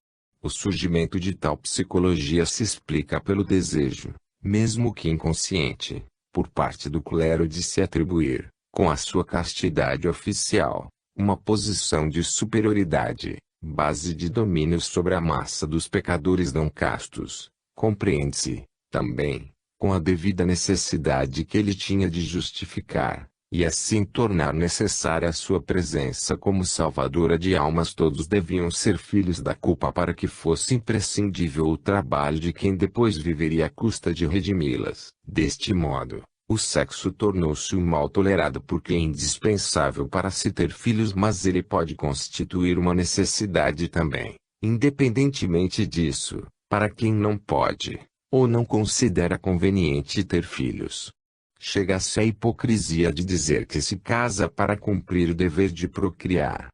Speaker 1: O surgimento de tal psicologia se explica pelo desejo, mesmo que inconsciente, por parte do clero de se atribuir, com a sua castidade oficial, uma posição de superioridade, base de domínio sobre a massa dos pecadores não castos. Compreende-se, também, com a devida necessidade que ele tinha de justificar, e assim tornar necessária a sua presença como salvadora de almas. Todos deviam ser filhos da culpa para que fosse imprescindível o trabalho de quem depois viveria à custa de redimi-las. Deste modo, o sexo tornou-se um mal tolerado porque é indispensável para se ter filhos, mas ele pode constituir uma necessidade também, independentemente disso, para quem não pode, ou não considera conveniente ter filhos. Chega-se à hipocrisia de dizer que se casa para cumprir o dever de procriar.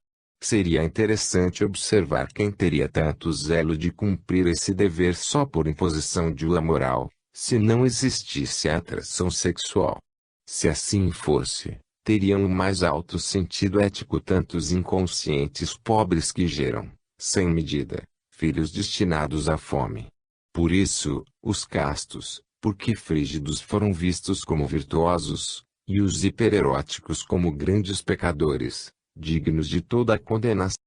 Speaker 1: Seria interessante observar quem teria tanto zelo de cumprir esse dever só por imposição de uma moral, se não existisse a atração sexual. Se assim fosse, teriam o mais alto sentido ético tantos inconscientes pobres que geram, sem medida, filhos destinados à fome. Por isso, os castos, porque frígidos foram vistos como virtuosos, e os hipereróticos como grandes pecadores, dignos de toda a condenação.